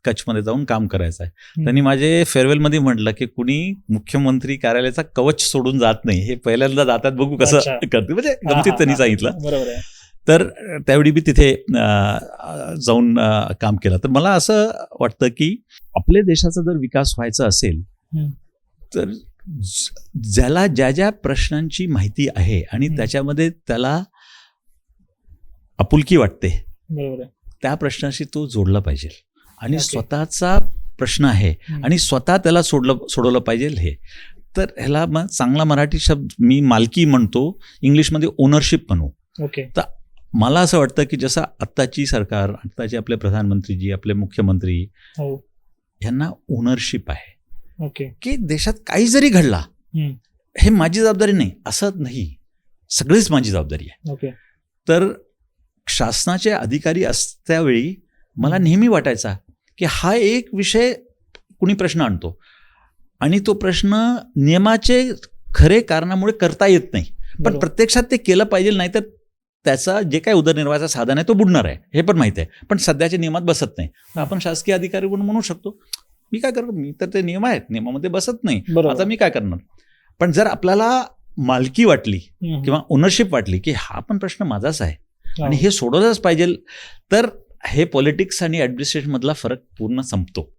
कच्छमध्ये जाऊन काम करायचं आहे. त्यांनी माझे फेअरवेलमध्ये म्हटलं की कुणी मुख्यमंत्री कार्यालयाचा कवच सोडून जात नाही, हे पहिल्यांदा जातात बघू कसं अच्छा. करते, म्हणजे गमतीत त्यांनी सांगितलं. बरोबर आहे. तर त्यावेळी मी तिथे जाऊन काम केलं. तर मला असं वाटतं की आपल्या देशाचा जर विकास व्हायचा असेल तर ज्याला ज्या प्रश्नांची माहिती आहे आणि त्याच्यामध्ये त्याला आपुलकी वाटते, बरोबर आहे. त्या प्रश्नाशी तो जोडला पाहिजे, आणि ओके. स्वतःचा प्रश्न आहे आणि स्वतः त्याला सोडवलं पाहिजे. हे तर ह्याला मग चांगला मराठी शब्द मी मालकी म्हणतो, इंग्लिशमध्ये ओनरशिप म्हणू. ओके. तर मला असं वाटतं की जसं आत्ताची सरकार, आत्ताचे आपले प्रधानमंत्रीजी, आपले मुख्यमंत्री, हो. ह्यांना ओनरशिप आहे. ओके. की देशात काही जरी घडला हे माझी जबाबदारी नाही असं नाही, सगळीच माझी जबाबदारी आहे. ओके. तर शासनाचे अधिकारी असत्यावेळी मला नेहमी वाटायचा की हा एक विषय कुणी प्रश्न आणतो आणि तो प्रश्न नियमाचे खरे कारणामुळे करता येत नाही, पण बरोबर. प्रत्यक्षात ते केलं पाहिजे, नाही तर त्याचा जे काही उदरनिर्वाहाचं साधन आहे तो बुडणार आहे हे पण माहिती आहे, पण सध्याच्या नियमात बसत नाही. आपण शासकीय अधिकारी म्हणून म्हणू शकतो मी काय करतो, मी तर ते नियम आहेत नियमामध्ये बसत नाही, बरोबर. आता मी काय करणार. पण जर आपल्याला मालकी वाटली किंवा ओनरशिप वाटली की हा पण प्रश्न माझाच आहे आणि हे सोडवलंच पाहिजे, तर हे पॉलिटिक्स आणि ॲडमिनिस्ट्रेशन मधला फरक पूर्ण संपतो.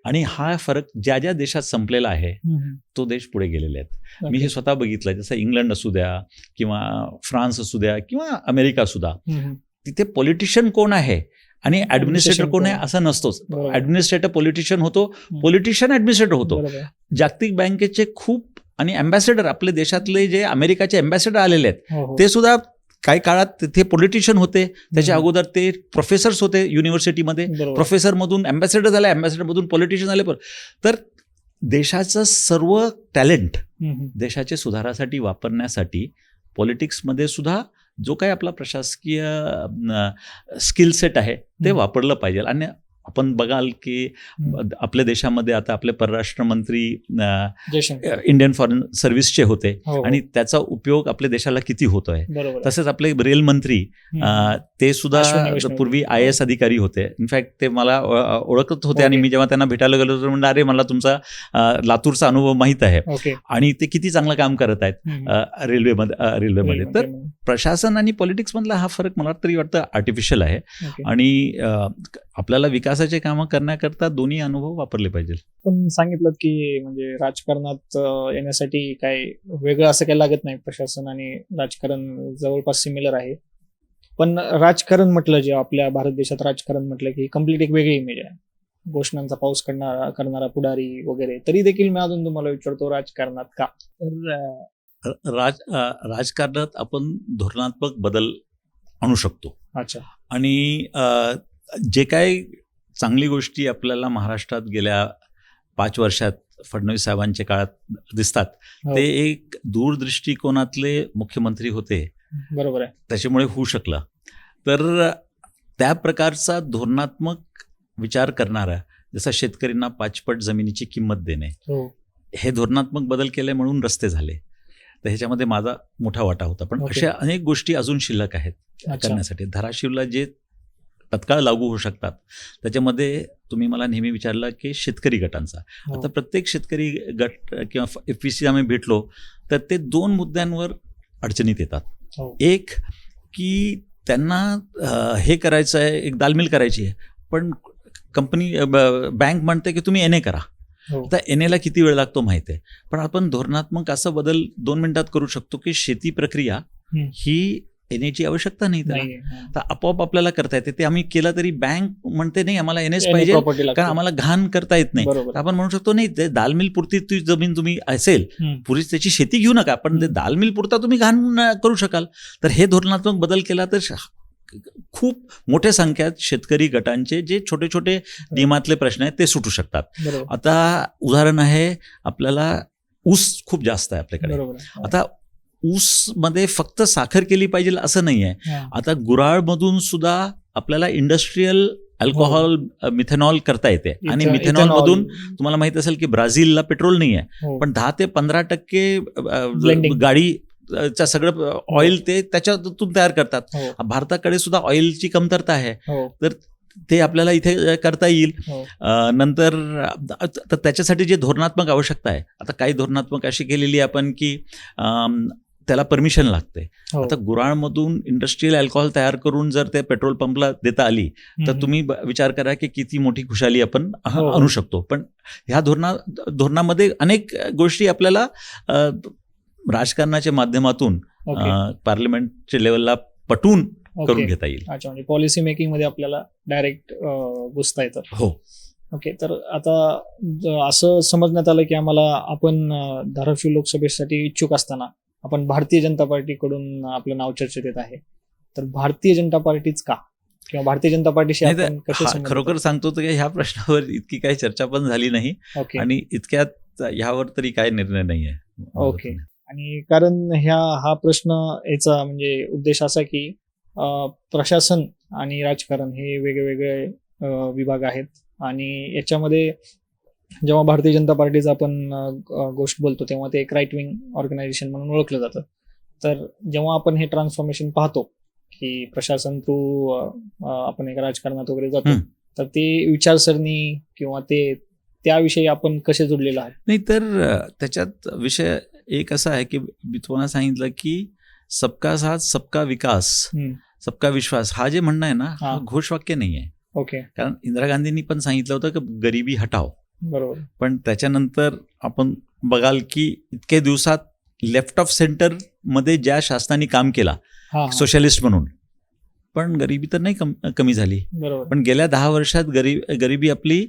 आणि हा फरक ज्या ज्या देशात संपलेला आहे तो देश पुढे गेलेले आहेत. मी हे स्वतः बघितलं, जसं इंग्लंड असू द्या किंवा फ्रान्स असू द्या किंवा अमेरिका सुद्धा, तिथे पॉलिटिशियन कोण आहे आणि ॲडमिनिस्ट्रेटर कोण आहे असं नसतोच. बरोबर. ॲडमिनिस्ट्रेटर पॉलिटिशियन होतो, पॉलिटिशियन ॲडमिनिस्ट्रेटर होतो. बरोबर. जागतिक बँकेचे खूप आणि अँबॅसेडर आपले देशातले जे अमेरिकाचे अँबॅसेडर आलेले आहेत हो, हो. ते सुद्धा काही काळात तिथे पॉलिटिशियन होते, त्याच्या अगोदर ते प्रोफेसर्स होते युनिव्हर्सिटीमध्ये, बरोबर. प्रोफेसरमधून अँबॅसेडर झाले, अँबॅसेडरमधून पॉलिटिशियन झाले. तर देशाचं सर्व टॅलेंट देशाच्या सुधारासाठी वापरण्यासाठी पॉलिटिक्समध्ये सुद्धा जो काही आपला प्रशासकीय स्किल सेट आहे ते वापरलं पाहिजे. आणि आपण बघाल की आपल्या देशामध्ये आता आपले परराष्ट्र मंत्री इंडियन फॉरेन सर्व्हिसचे होते आणि त्याचा उपयोग आपल्या देशाला किती होतोय. तसेच आपले रेल मंत्री ते सुद्धा पूर्वी IAS अधिकारी होते. इनफॅक्ट ते मला ओळखत होते आणि मी जेव्हा त्यांना भेटायला गेलो तर म्हणलं अरे मला तुमचा लातूरचा अनुभव माहीत आहे आणि ते किती चांगलं काम करत आहेत रेल्वेमध्ये. तर प्रशासन आणि पॉलिटिक्स मधला हा फरक मला तरी वाटतं आर्टिफिशियल आहे आणि आपल्याला विकासाचे कामं करण्याकरता दोन्ही अनुभव वापरले पाहिजे. पण सांगितलं की म्हणजे राजकारणात येण्यासाठी काय वेगळं असं काही लागत नाही, प्रशासन आणि राजकारण जवळपास सिमिलर आहे. पण राजकारण म्हटलं, जे आपल्या भारत देशात राजकारण म्हटलं की कम्प्लीट एक वेगळी इमेज आहे, घोषणांचा पाऊस करणारा पुढारी वगैरे. तरी देखील मी अजून तुम्हाला विचारतो, राजकारणात का? तर राजकारणात आपण धोरणात्मक बदल आणू शकतो. अच्छा. आणि जे काही चांगली गोष्टी आपल्याला महाराष्ट्रात गेल्या 5 वर्षात फडणवीस साहेबांच्या काळात दिसतात ते एक दूरदृष्टिकोनातले मुख्यमंत्री होते. बरोबर आहे. त्याच्यामुळे होऊ शकलं. तर त्या प्रकारचा धोरणात्मक विचार करणारा, जसा शेतकऱ्यांना 5 पट जमिनीची किंमत देणे, हे धोरणात्मक बदल केले म्हणून रस्ते झाले. तर ह्याच्यामध्ये माझा मोठा वाटा होता. पण अशा अनेक गोष्टी अजून शिल्लक आहेत करण्यासाठी. धाराशिवला जे तत्काळ लागू होऊ शकतात त्याच्यामध्ये तुम्ही मला नेहमी विचारलं की शेतकरी गटांचा. आता प्रत्येक शेतकरी गट किंवा FPC आम्ही भेटलो तर ते 2 मुद्द्यांवर अडचणीत येतात. एक की त्यांना हे करायचं आहे, एक दालमिल करायची आहे, पण कंपनी बँक म्हणते की तुम्ही NA करा. आता NAला किती वेळ लागतो माहिती आहे, पण आपण धोरणात्मक असा बदल 2 मिनिटात करू शकतो की शेती प्रक्रिया ही NAची आवश्यकता नाही त्याला, तर आपोआप आपल्याला करता येते. ते आम्ही केलं तरी बँक म्हणते नाही आम्हाला NAच पाहिजे कारण आम्हाला घाण करता येत नाही. आपण म्हणू शकतो नाही, ते दालमिल पुरती ती जमीन तुम्ही असेल पुरी त्याची शेती घेऊ नका, पण ते दालमिल पुरता तुम्ही घाण करू शकाल. तर हे धोरणात्मक बदल केला तर खूप मोठ्या संख्यात शेतकरी गटांचे जे छोटे छोटे नियमातले प्रश्न आहेत ते सुटू शकतात. आता उदाहरण आहे, आपल्याला ऊस खूप जास्त आहे आपल्याकडे. आता ऊस मध्ये फक्त साखर केली पाहिजे असं नाही आहे. आता गुराळमधून सुद्धा आपल्याला इंडस्ट्रीयल अल्कोहोल मिथेनॉल करता येते आणि मिथेनॉल मधून तुम्हाला माहित असेल की ब्राझीलला पेट्रोल नाही आहे, पण 10 ते 15% गाडीच्या सगळं ऑइल ते त्याच्यातून तयार करतात. भारताकडे सुद्धा ऑइलची कमतरता आहे, तर ते आपल्याला इथे करता येईल. नंतर त्याच्यासाठी जे धोरणात्मक आवश्यकता आहे, आता काही धोरणात्मक अशी केलेली आपण की त्याला परमिशन लागते. आता गुराळमधून इंडस्ट्रीयल अल्कोहोल तयार करून जर ते पेट्रोल पंपला देता आली तर तुम्ही विचार करा की किती मोठी खुशाली आपण आणू शकतो. पण ह्या धोरणामध्ये अनेक गोष्टी आपल्याला राजकारणाच्या माध्यमातून पार्लमेंटच्या लेवलला पटवून करून घेता येईल. अच्छा, म्हणजे पॉलिसी मेकिंग मध्ये आपल्याला डायरेक्ट घुसता येतं. हो. ओके. तर आता असं समजण्यात आलं की आपण धाराशिव लोकसभेसाठी इच्छुक असताना आपण भारतीय जनता पार्टीकडून आपलं नाव चर्चेत येत आहे. तर भारतीय जनता पार्टीच का, किंवा भारतीय जनता पार्टीशी आपण कसे? खरोखर सांगतो तर ह्या प्रश्नावर इतकी काही चर्चा पण झाली नाही आणि इतक्यात ह्यावर तरी काय निर्णय नाही आहे. ओके. आणि कारण हा प्रश्न याचा म्हणजे उद्देश असा की प्रशासन आणि राजकारण हे वेगवेगळे विभाग आहेत आणि याच्यामध्ये जेव्हा भारतीय जनता पार्टीचा आपण गोष्ट बोलतो तेव्हा ते एक राईट विंग ऑर्गनायझेशन म्हणून ओळखलं जातं. तर जेव्हा आपण हे ट्रान्सफॉर्मेशन पाहतो की प्रशासन थ्रू आपण एक राजकारणात वगैरे जातो, तर ते विचारसरणी किंवा ते त्याविषयी आपण कसे जोडलेलं आहे? नाही तर त्याच्यात विषय एक असा आहे की मी तुम्हाला सांगितलं की सबका साथ सबका विकास सबका विश्वास हा जे म्हणणं आहे ना, हा घोषवाक्य नाही आहे. ओके. कारण इंदिरा गांधींनी पण सांगितलं होतं की गरिबी हटाव. बरोबर. पण त्याच्यानंतर आपण बघाल की इतके दिवसात लेफ्ट ऑफ सेंटर मध्ये ज्या शासनाने काम केला सोशलिस्ट म्हणून, पण गरिबी तर नाही कमी झाली. बरोबर. पण गेल्या 10 वर्षात गरिबी आपली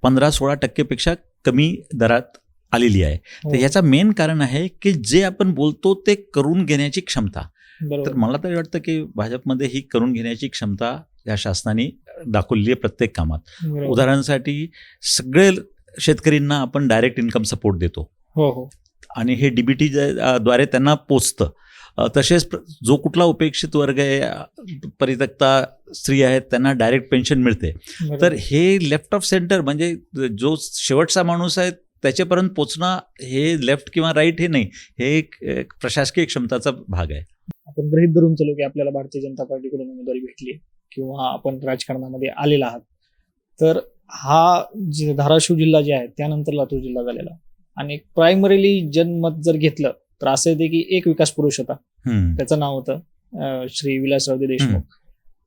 15-16% पेक्षा कमी दरात आलेली आहे. तर याचा मेन कारण आहे की जे आपण बोलतो ते करून घेण्याची क्षमता. तर मला तरी वाटतं की भाजपमध्ये ही करून घेण्याची क्षमता या शासनाने दाखवलेली आहे प्रत्येक कामात. उदाहरणासाठी सगळे शेतकऱ्यांना आपण डायरेक्ट इन्कम सपोर्ट देतो आणि हे DBT द्वारे त्यांना पोचतं. तसेच जो कुठला उपेक्षित वर्ग आहे, परित्यक्ता स्त्री आहेत, त्यांना डायरेक्ट पेन्शन मिळते. तर हे लेफ्ट ऑफ सेंटर म्हणजे जो शेवटचा माणूस आहे त्याच्यापर्यंत पोचणं हे लेफ्ट किंवा राईट हे नाही, हे एक प्रशासकीय क्षमताचा भाग आहे. आपण गृहीत धरून चलो की आपल्याला भारतीय जनता पार्टीकडून उमेदवारी भेटली किंवा आपण राजकारणामध्ये आलेला आहात, तर हा जे धाराशिव जिल्हा जे आहे त्यानंतर लातूर जिल्हा झालेला आणि प्रायमरीली जनमत जर घेतलं तर असं येते की एक विकास पुरुष होता, त्याचं नाव होतं श्री विलासराव देशमुख.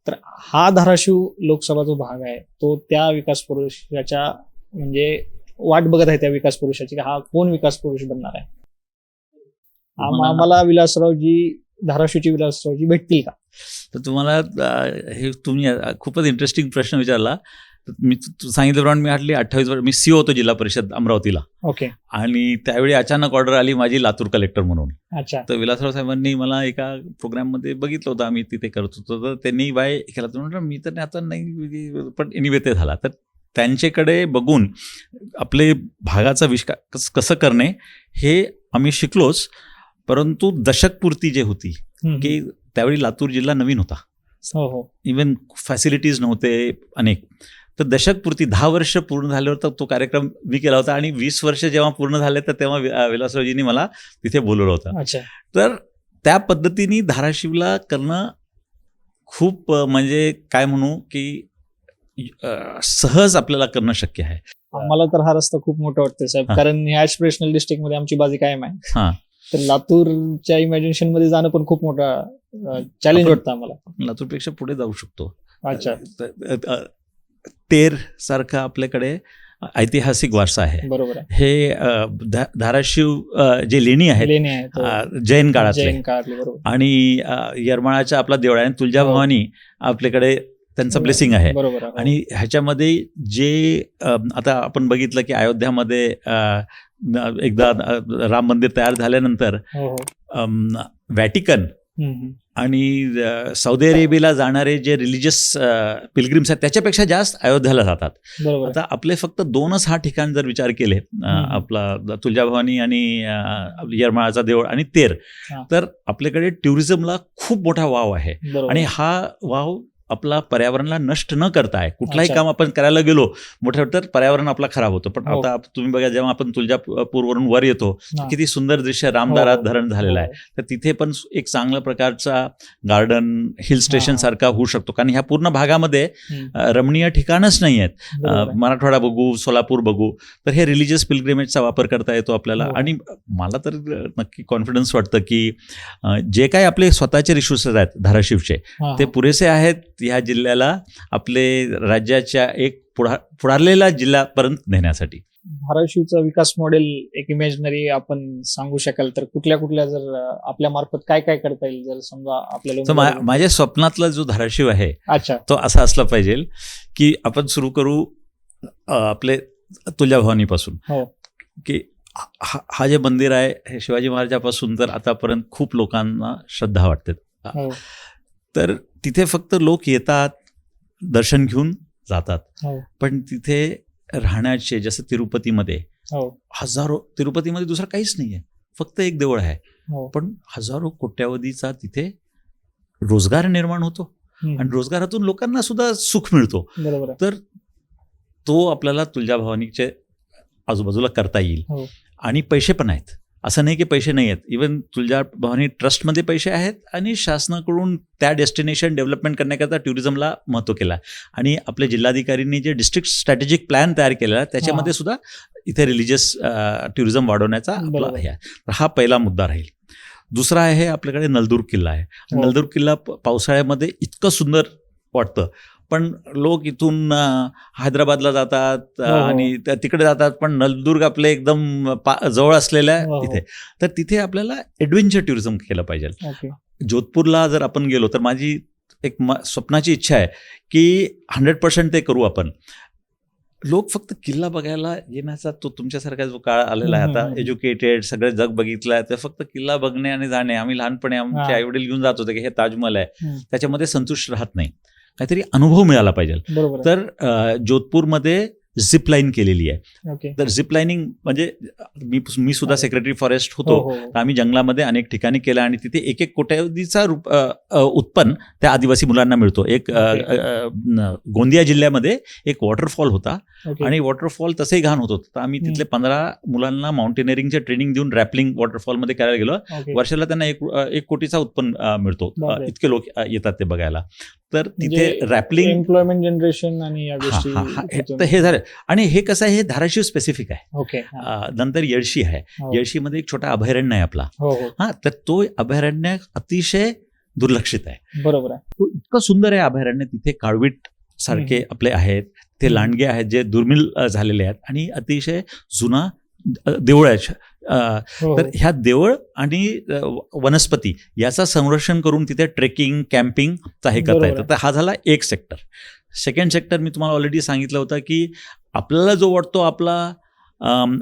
तर हा धाराशिव लोकसभा जो भाग आहे तो त्या विकास पुरुषाच्या म्हणजे वाट बघत आहे त्या विकास पुरुषाची, हा कोण विकास पुरुष बनणार आहे. आम्हाला धाराशिवची विलासरावजी भेटतील का? तर तुम्हाला हे तुम्ही खूपच इंटरेस्टिंग प्रश्न विचारला. मी सांगितल्याप्रमाणे मी हटली 28 वर्ष मी CO होतो जिल्हा परिषद अमरावतीला. ओके. आणि त्यावेळी अचानक ऑर्डर आली माझी लातूर कलेक्टर म्हणून. अच्छा. तर विलासराव साहेबांनी मला एका प्रोग्राममध्ये बघितलं होतं, आम्ही तिथे करत होतो. तर त्यांनी बाय केला, तर म्हटलं मी तर आता नाही, पण एनिवे ते झाला. तर त्यांच्याकडे बघून आपले भागाचा विकास कसं करणे हे आम्ही शिकलोच. परंतु दशकपूर्ती जे होती की त्यावेळी लातूर जिल्हा नवीन होता, इवन फॅसिलिटीज नव्हते अनेक. तर दशकपूर्ती 10 वर्ष पूर्ण झाल्यावर तर तो कार्यक्रम मी केला होता आणि 20 वर्ष जेव्हा पूर्ण झाले तर तेव्हा विलासरावजींनी मला तिथे बोलवलं होतं. तर त्या पद्धतीने धाराशिवला करणं खूप म्हणजे काय म्हणू की सहज आपल्याला करणं शक्य आहे. मला तर हा रस्ता खूप मोठा वाटतोय साहेब, कारण ह्या ॲस्पिरेशनल डिस्ट्रिक्ट मध्ये आमची बाजी कायम आहे. तर लातूरच्या इमॅजिनेशन मध्ये जाणं पण खूप मोठा चॅलेंज वाटतं आम्हाला. लातूरपेक्षा पुढे जाऊ शकतो. अच्छा. तेर सारखा आपल्याकडे ऐतिहासिक वारसा आहे. बरोबर. हे धाराशिव जे लेणी आहेत जैन काळातले, आणि यरमाळाच्या आपला देवळ आहे तुळजाभवानी, आपल्याकडे त्यांचं ब्लेसिंग आहे. आणि ह्याच्यामध्ये जे आता आपण बघितलं की अयोध्यामध्ये एकदा राम मंदिर तयार झाल्यानंतर व्हॅटिकन आणि सौदी अरेबियाला जाणारे जे रिलिजियस पिलग्रिम्स आहेत त्याच्यापेक्षा जास्त अयोध्याला जातात. आता आपले फक्त 2च हा ठिकाण जर विचार केले, आपला तुळजाभवानी आणि यरमाळाचा देऊळ आणि तेर, तर आपल्याकडे टुरिझमला खूप मोठा वाव आहे. आणि हा वाव आपला पर्यावरणाला नष्ट न करता आहे. कुठलाही काम आपण करायला गेलो मोठं तर पर्यावरण आपला खराब होतं. पण आता तुम्ही बघा, जेव्हा आपण तुळजापूरवरून वर येतो किती सुंदर दृश्य रामदारात धरण झालेलं आहे. तर तिथे पण एक चांगल्या प्रकारचा गार्डन हिल स्टेशन सारखा होऊ शकतो. कारण ह्या पूर्ण भागामध्ये रमणीय ठिकाणच नाही आहेत. मराठवाडा बघू, सोलापूर बघू, तर हे रिलिजियस पिलग्रिमेजचा वापर करता येतो आपल्याला. आणि मला तर नक्की कॉन्फिडन्स वाटतं की जे काही आपले स्वतःचे रिसोर्सेस आहेत धाराशिवचे, ते पुरेसे आहेत ह्या जिल्ह्याला आपले राज्याच्या एक पुढारलेला जिल्ह्यापर्यंत नेण्यासाठी. धाराशिवचा विकास मॉडेल एक इमॅजिनरी आपण सांगू शकाल तर कुठल्या कुठल्या, जर आपल्या मार्फत काय काय करता येईल, जर समजा आपल्याला. माझ्या स्वप्नातला जो धाराशिव आहे अच्छा, तो असा असला पाहिजे की आपण सुरू करू आपले तुळजाभवानीपासून. की हा जे मंदिर आहे हे शिवाजी महाराजापासून तर आतापर्यंत खूप लोकांना श्रद्धा वाटते. तर तिथे फक्त लोक येतात, दर्शन घेऊन जातात. पण तिथे राहण्याचे, जसं तिरुपतीमध्ये हजारो, तिरुपतीमध्ये दुसरं काहीच नाहीये, फक्त एक देऊळ आहे. पण हजारो कोट्यावधीचा तिथे रोजगार निर्माण होतो हम्म. आणि रोजगारातून लोकांना सुद्धा सुख मिळतो. बरोबर आहे. तर तो आपल्याला तुळजाभवानीचे आजूबाजूला करता येईल. हो. आणि पैसे पण आहेत, असं नाही की पैसे नाही आहेत. इवन तुळजाभवानी ट्रस्टमध्ये पैसे आहेत आणि शासनाकडून त्या डेस्टिनेशन डेव्हलपमेंट करण्याकरता टुरिझमला महत्त्व केलं आहे. आणि आपल्या जिल्हाधिकाऱ्यांनी जे डिस्ट्रिक्ट स्ट्रॅटेजिक प्लॅन तयार केलेला आहे त्याच्यामध्ये सुद्धा इथे रिलिजियस टुरिझम वाढवण्याचा आपला बरोबर. हे आहे. तर हा पहिला मुद्दा राहील. दुसरा आहे आपल्याकडे नलदुर्ग किल्ला आहे. हो. नलदुर्ग किल्ला पावसाळ्यामध्ये इतकं सुंदर वाटतं, पण लोक इथून हैदराबादला जातात हो. आणि तिकडे जातात, पण नलदुर्ग आपले एकदम जवळ असलेल्या हो. तिथे. तर तिथे आपल्याला ॲडव्हेंचर टुरिझम केलं पाहिजे. ओके. जोधपूरला जर आपण गेलो तर माझी एक स्वप्नाची इच्छा आहे की 100% ते करू आपण. लोक फक्त किल्ला बघायला येण्याचा तो तुमच्यासारखा जो काळ आलेला आहे आता, एज्युकेटेड सगळे जग बघितलं आहे, तर फक्त किल्ला बघणे आणि जाणे. आम्ही लहानपणी आमचे आईवडील घेऊन जात होते की हे ताजमहल आहे, त्याच्यामध्ये संतुष्ट राहत नाही, काहीतरी अनुभव मिळाला पाहिजे. बरोबर. तर जोधपूरमध्ये झिप लाईन केलेली आहे. ओके. तर झिप लाईनिंग म्हणजे मी सुद्धा सेक्रेटरी फॉरेस्ट होतो. हो. तर आम्ही जंगलामध्ये अनेक ठिकाणी केलं आणि तिथे एक कोट्यावधीचा उत्पन्न त्या आदिवासी मुलांना मिळतो. एक गोंदिया जिल्ह्यामध्ये एक वॉटरफॉल होता ओके. आणि वॉटरफॉल तसंही घाण होत होतं. तर आम्ही तिथले 15 मुलांना माउंटेनिअरिंगचे ट्रेनिंग देऊन रॅपलिंग वॉटरफॉलमध्ये करायला गेलो. ओके. वर्षाला त्यांना 1 कोटीचा उत्पन्न मिळतो. बापरे. इतके लोक येतात ते बघायला. तर तिथे म्हणजे रॅपलिंग, एम्प्लॉयमेंट जनरेशन आणि या गोष्टी. तर हे झालं. आणि हे कसं आहे, हे धाराशिव स्पेसिफिक आहे. ओके. नंतर येडशी आहे. हो. येडशीमध्ये एक छोटा अभयारण्य आहे आपला. हो. तर तो अभयारण्य अतिशय दुर्लक्षित आहे. बरोबर आहे. तो इतकं सुंदर आहे अभयारण्य. तिथे काळवीट सारखे आपले आहेत, ते लांडगे आहेत जे दुर्मिळ झालेले आहेत आणि अतिशय जुना देऊळ आहे. तर ह्या देवळ आणि वनस्पती याचा संरक्षण करून तिथे ट्रेकिंग, कॅम्पिंगचा हे करता येतं. तर हा झाला एक सेक्टर. सेकंड सेक्टर मी तुम्हाला ऑलरेडी सांगितलं होतं की आपल्याला जो वाटतो आपला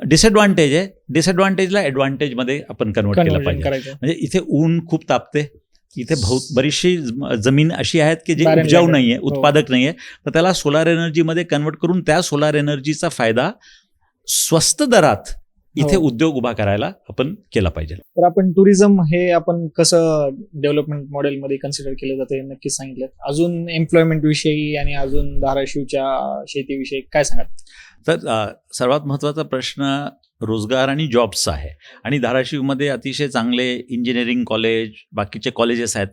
डिसएडव्हान्टेज आहे, डिसएडव्हान्टेजला ॲडव्हान्टेजमध्ये आपण कन्वर्ट केलं पाहिजे. म्हणजे इथे ऊन खूप तापते, इथे बरीचशी जमीन अशी आहेत की जे उपजाऊ नाहीये, उत्पादक नाहीये. तर त्याला सोलार एनर्जीमध्ये कन्वर्ट करून त्या सोलार एनर्जीचा फायदा स्वस्त दरात इथे उद्योग उभा करायला आपण केला पाहिजे. तर आपण टुरिझम हे आपण कसं डेव्हलपमेंट मॉडेलमध्ये कन्सिडर केलं जातं हे नक्कीच सांगितलं. अजून एम्प्लॉयमेंट विषयी आणि अजून धाराशिवच्या शेतीविषयी काय सांगाल? तर सर्वात महत्त्वाचा प्रश्न रोजगार आणि जॉब्सचा आहे. आणि धाराशिवमध्ये अतिशय चांगले इंजिनिअरिंग कॉलेज, बाकीचे कॉलेजेस आहेत,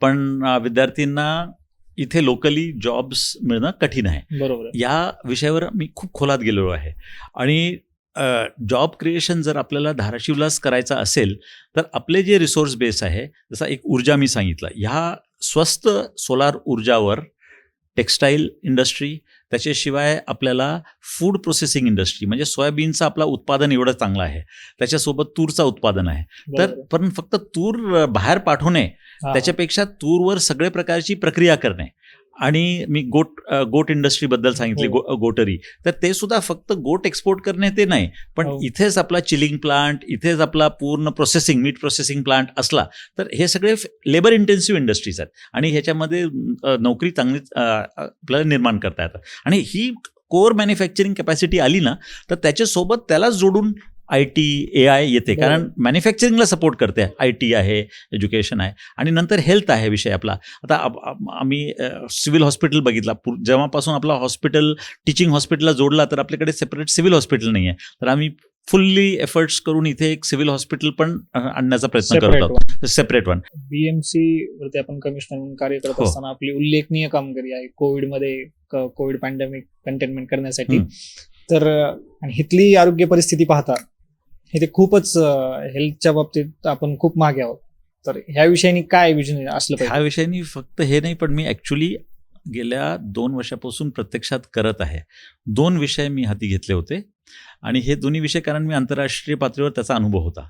पण विद्यार्थ्यांना इथे लोकली जॉब्स मिळणं कठीण आहे. बरोबर. या विषयावर मी खूप खोलात गेलेलो आहे. आणि जॉब क्रिएशन जर आपल्याला धाराशिवलाच करायचं असेल तर आपले जे रिसोर्स बेस आहे, जसा एक ऊर्जा मी सांगितलं, ह्या स्वस्त सोलार ऊर्जावर टेक्स्टाईल इंडस्ट्री, त्याच्याशिवाय आपल्याला फूड प्रोसेसिंग इंडस्ट्री म्हणजे सोयाबीनचं आपलं उत्पादन एवढं चांगलं आहे, त्याच्यासोबत तूरचं उत्पादन आहे. तर पण फक्त तूर बाहेर पाठवणे, त्याच्यापेक्षा तूरवर सगळे प्रकारची प्रक्रिया करणे. आणि मी गोट इंडस्ट्रीबद्दल सांगितली, गोटरी, तर ते सुद्धा फक्त गोट एक्सपोर्ट करणे ते नाही, पण इथेच आपला चिलिंग प्लांट, इथेच आपला पूर्ण प्रोसेसिंग, मीट प्रोसेसिंग प्लांट असला तर हे सगळे लेबर इंटेन्सिव्ह इंडस्ट्रीज आहेत आणि ह्याच्यामध्ये नोकरी चांगली आपल्याला निर्माण करता येतात. आणि ही कोर मॅन्युफॅक्चरिंग कॅपॅसिटी आली ना तर त्याच्यासोबत त्याला जोडून IT, AI येते, कारण मॅन्युफॅक्चरिंगला सपोर्ट करते. IT आहे, एज्युकेशन आहे आणि नंतर हेल्थ आहे विषय आपला. आता आम्ही सिव्हिल हॉस्पिटल बघितला. जेव्हापासून आपला हॉस्पिटल टीचिंग हॉस्पिटलला जोडला तर आपल्याकडे सेपरेट सिव्हिल हॉस्पिटल नाही आहे. तर आम्ही फुल्ली एफर्ट्स करून इथे एक सिव्हिल हॉस्पिटल पण आणण्याचा प्रयत्न करत आहोत, सेपरेट वन. BMC वरती आपण कमिशनर म्हणून कार्य करत असताना आपली उल्लेखनीय कामगिरी आहे कोविडमध्ये, कोविड पॅन्डेमिक कंटेनमेंट करण्यासाठी. तर आणि इथली आरोग्य परिस्थिती पाहता इथे खूपच हेल्थच्या बाबतीत आपण खूप मागे आहोत. तर ह्या विषयानी काय विजन असलं पाहिजे? ह्या विषयानी फक्त हे नाही, पण मी ॲक्च्युली गेल्या 2 वर्षापासून प्रत्यक्षात करत आहे. 2 विषय मी हाती घेतले होते आणि हे दोन्ही विषय कारण मी आंतरराष्ट्रीय पातळीवर त्याचा अनुभव होता.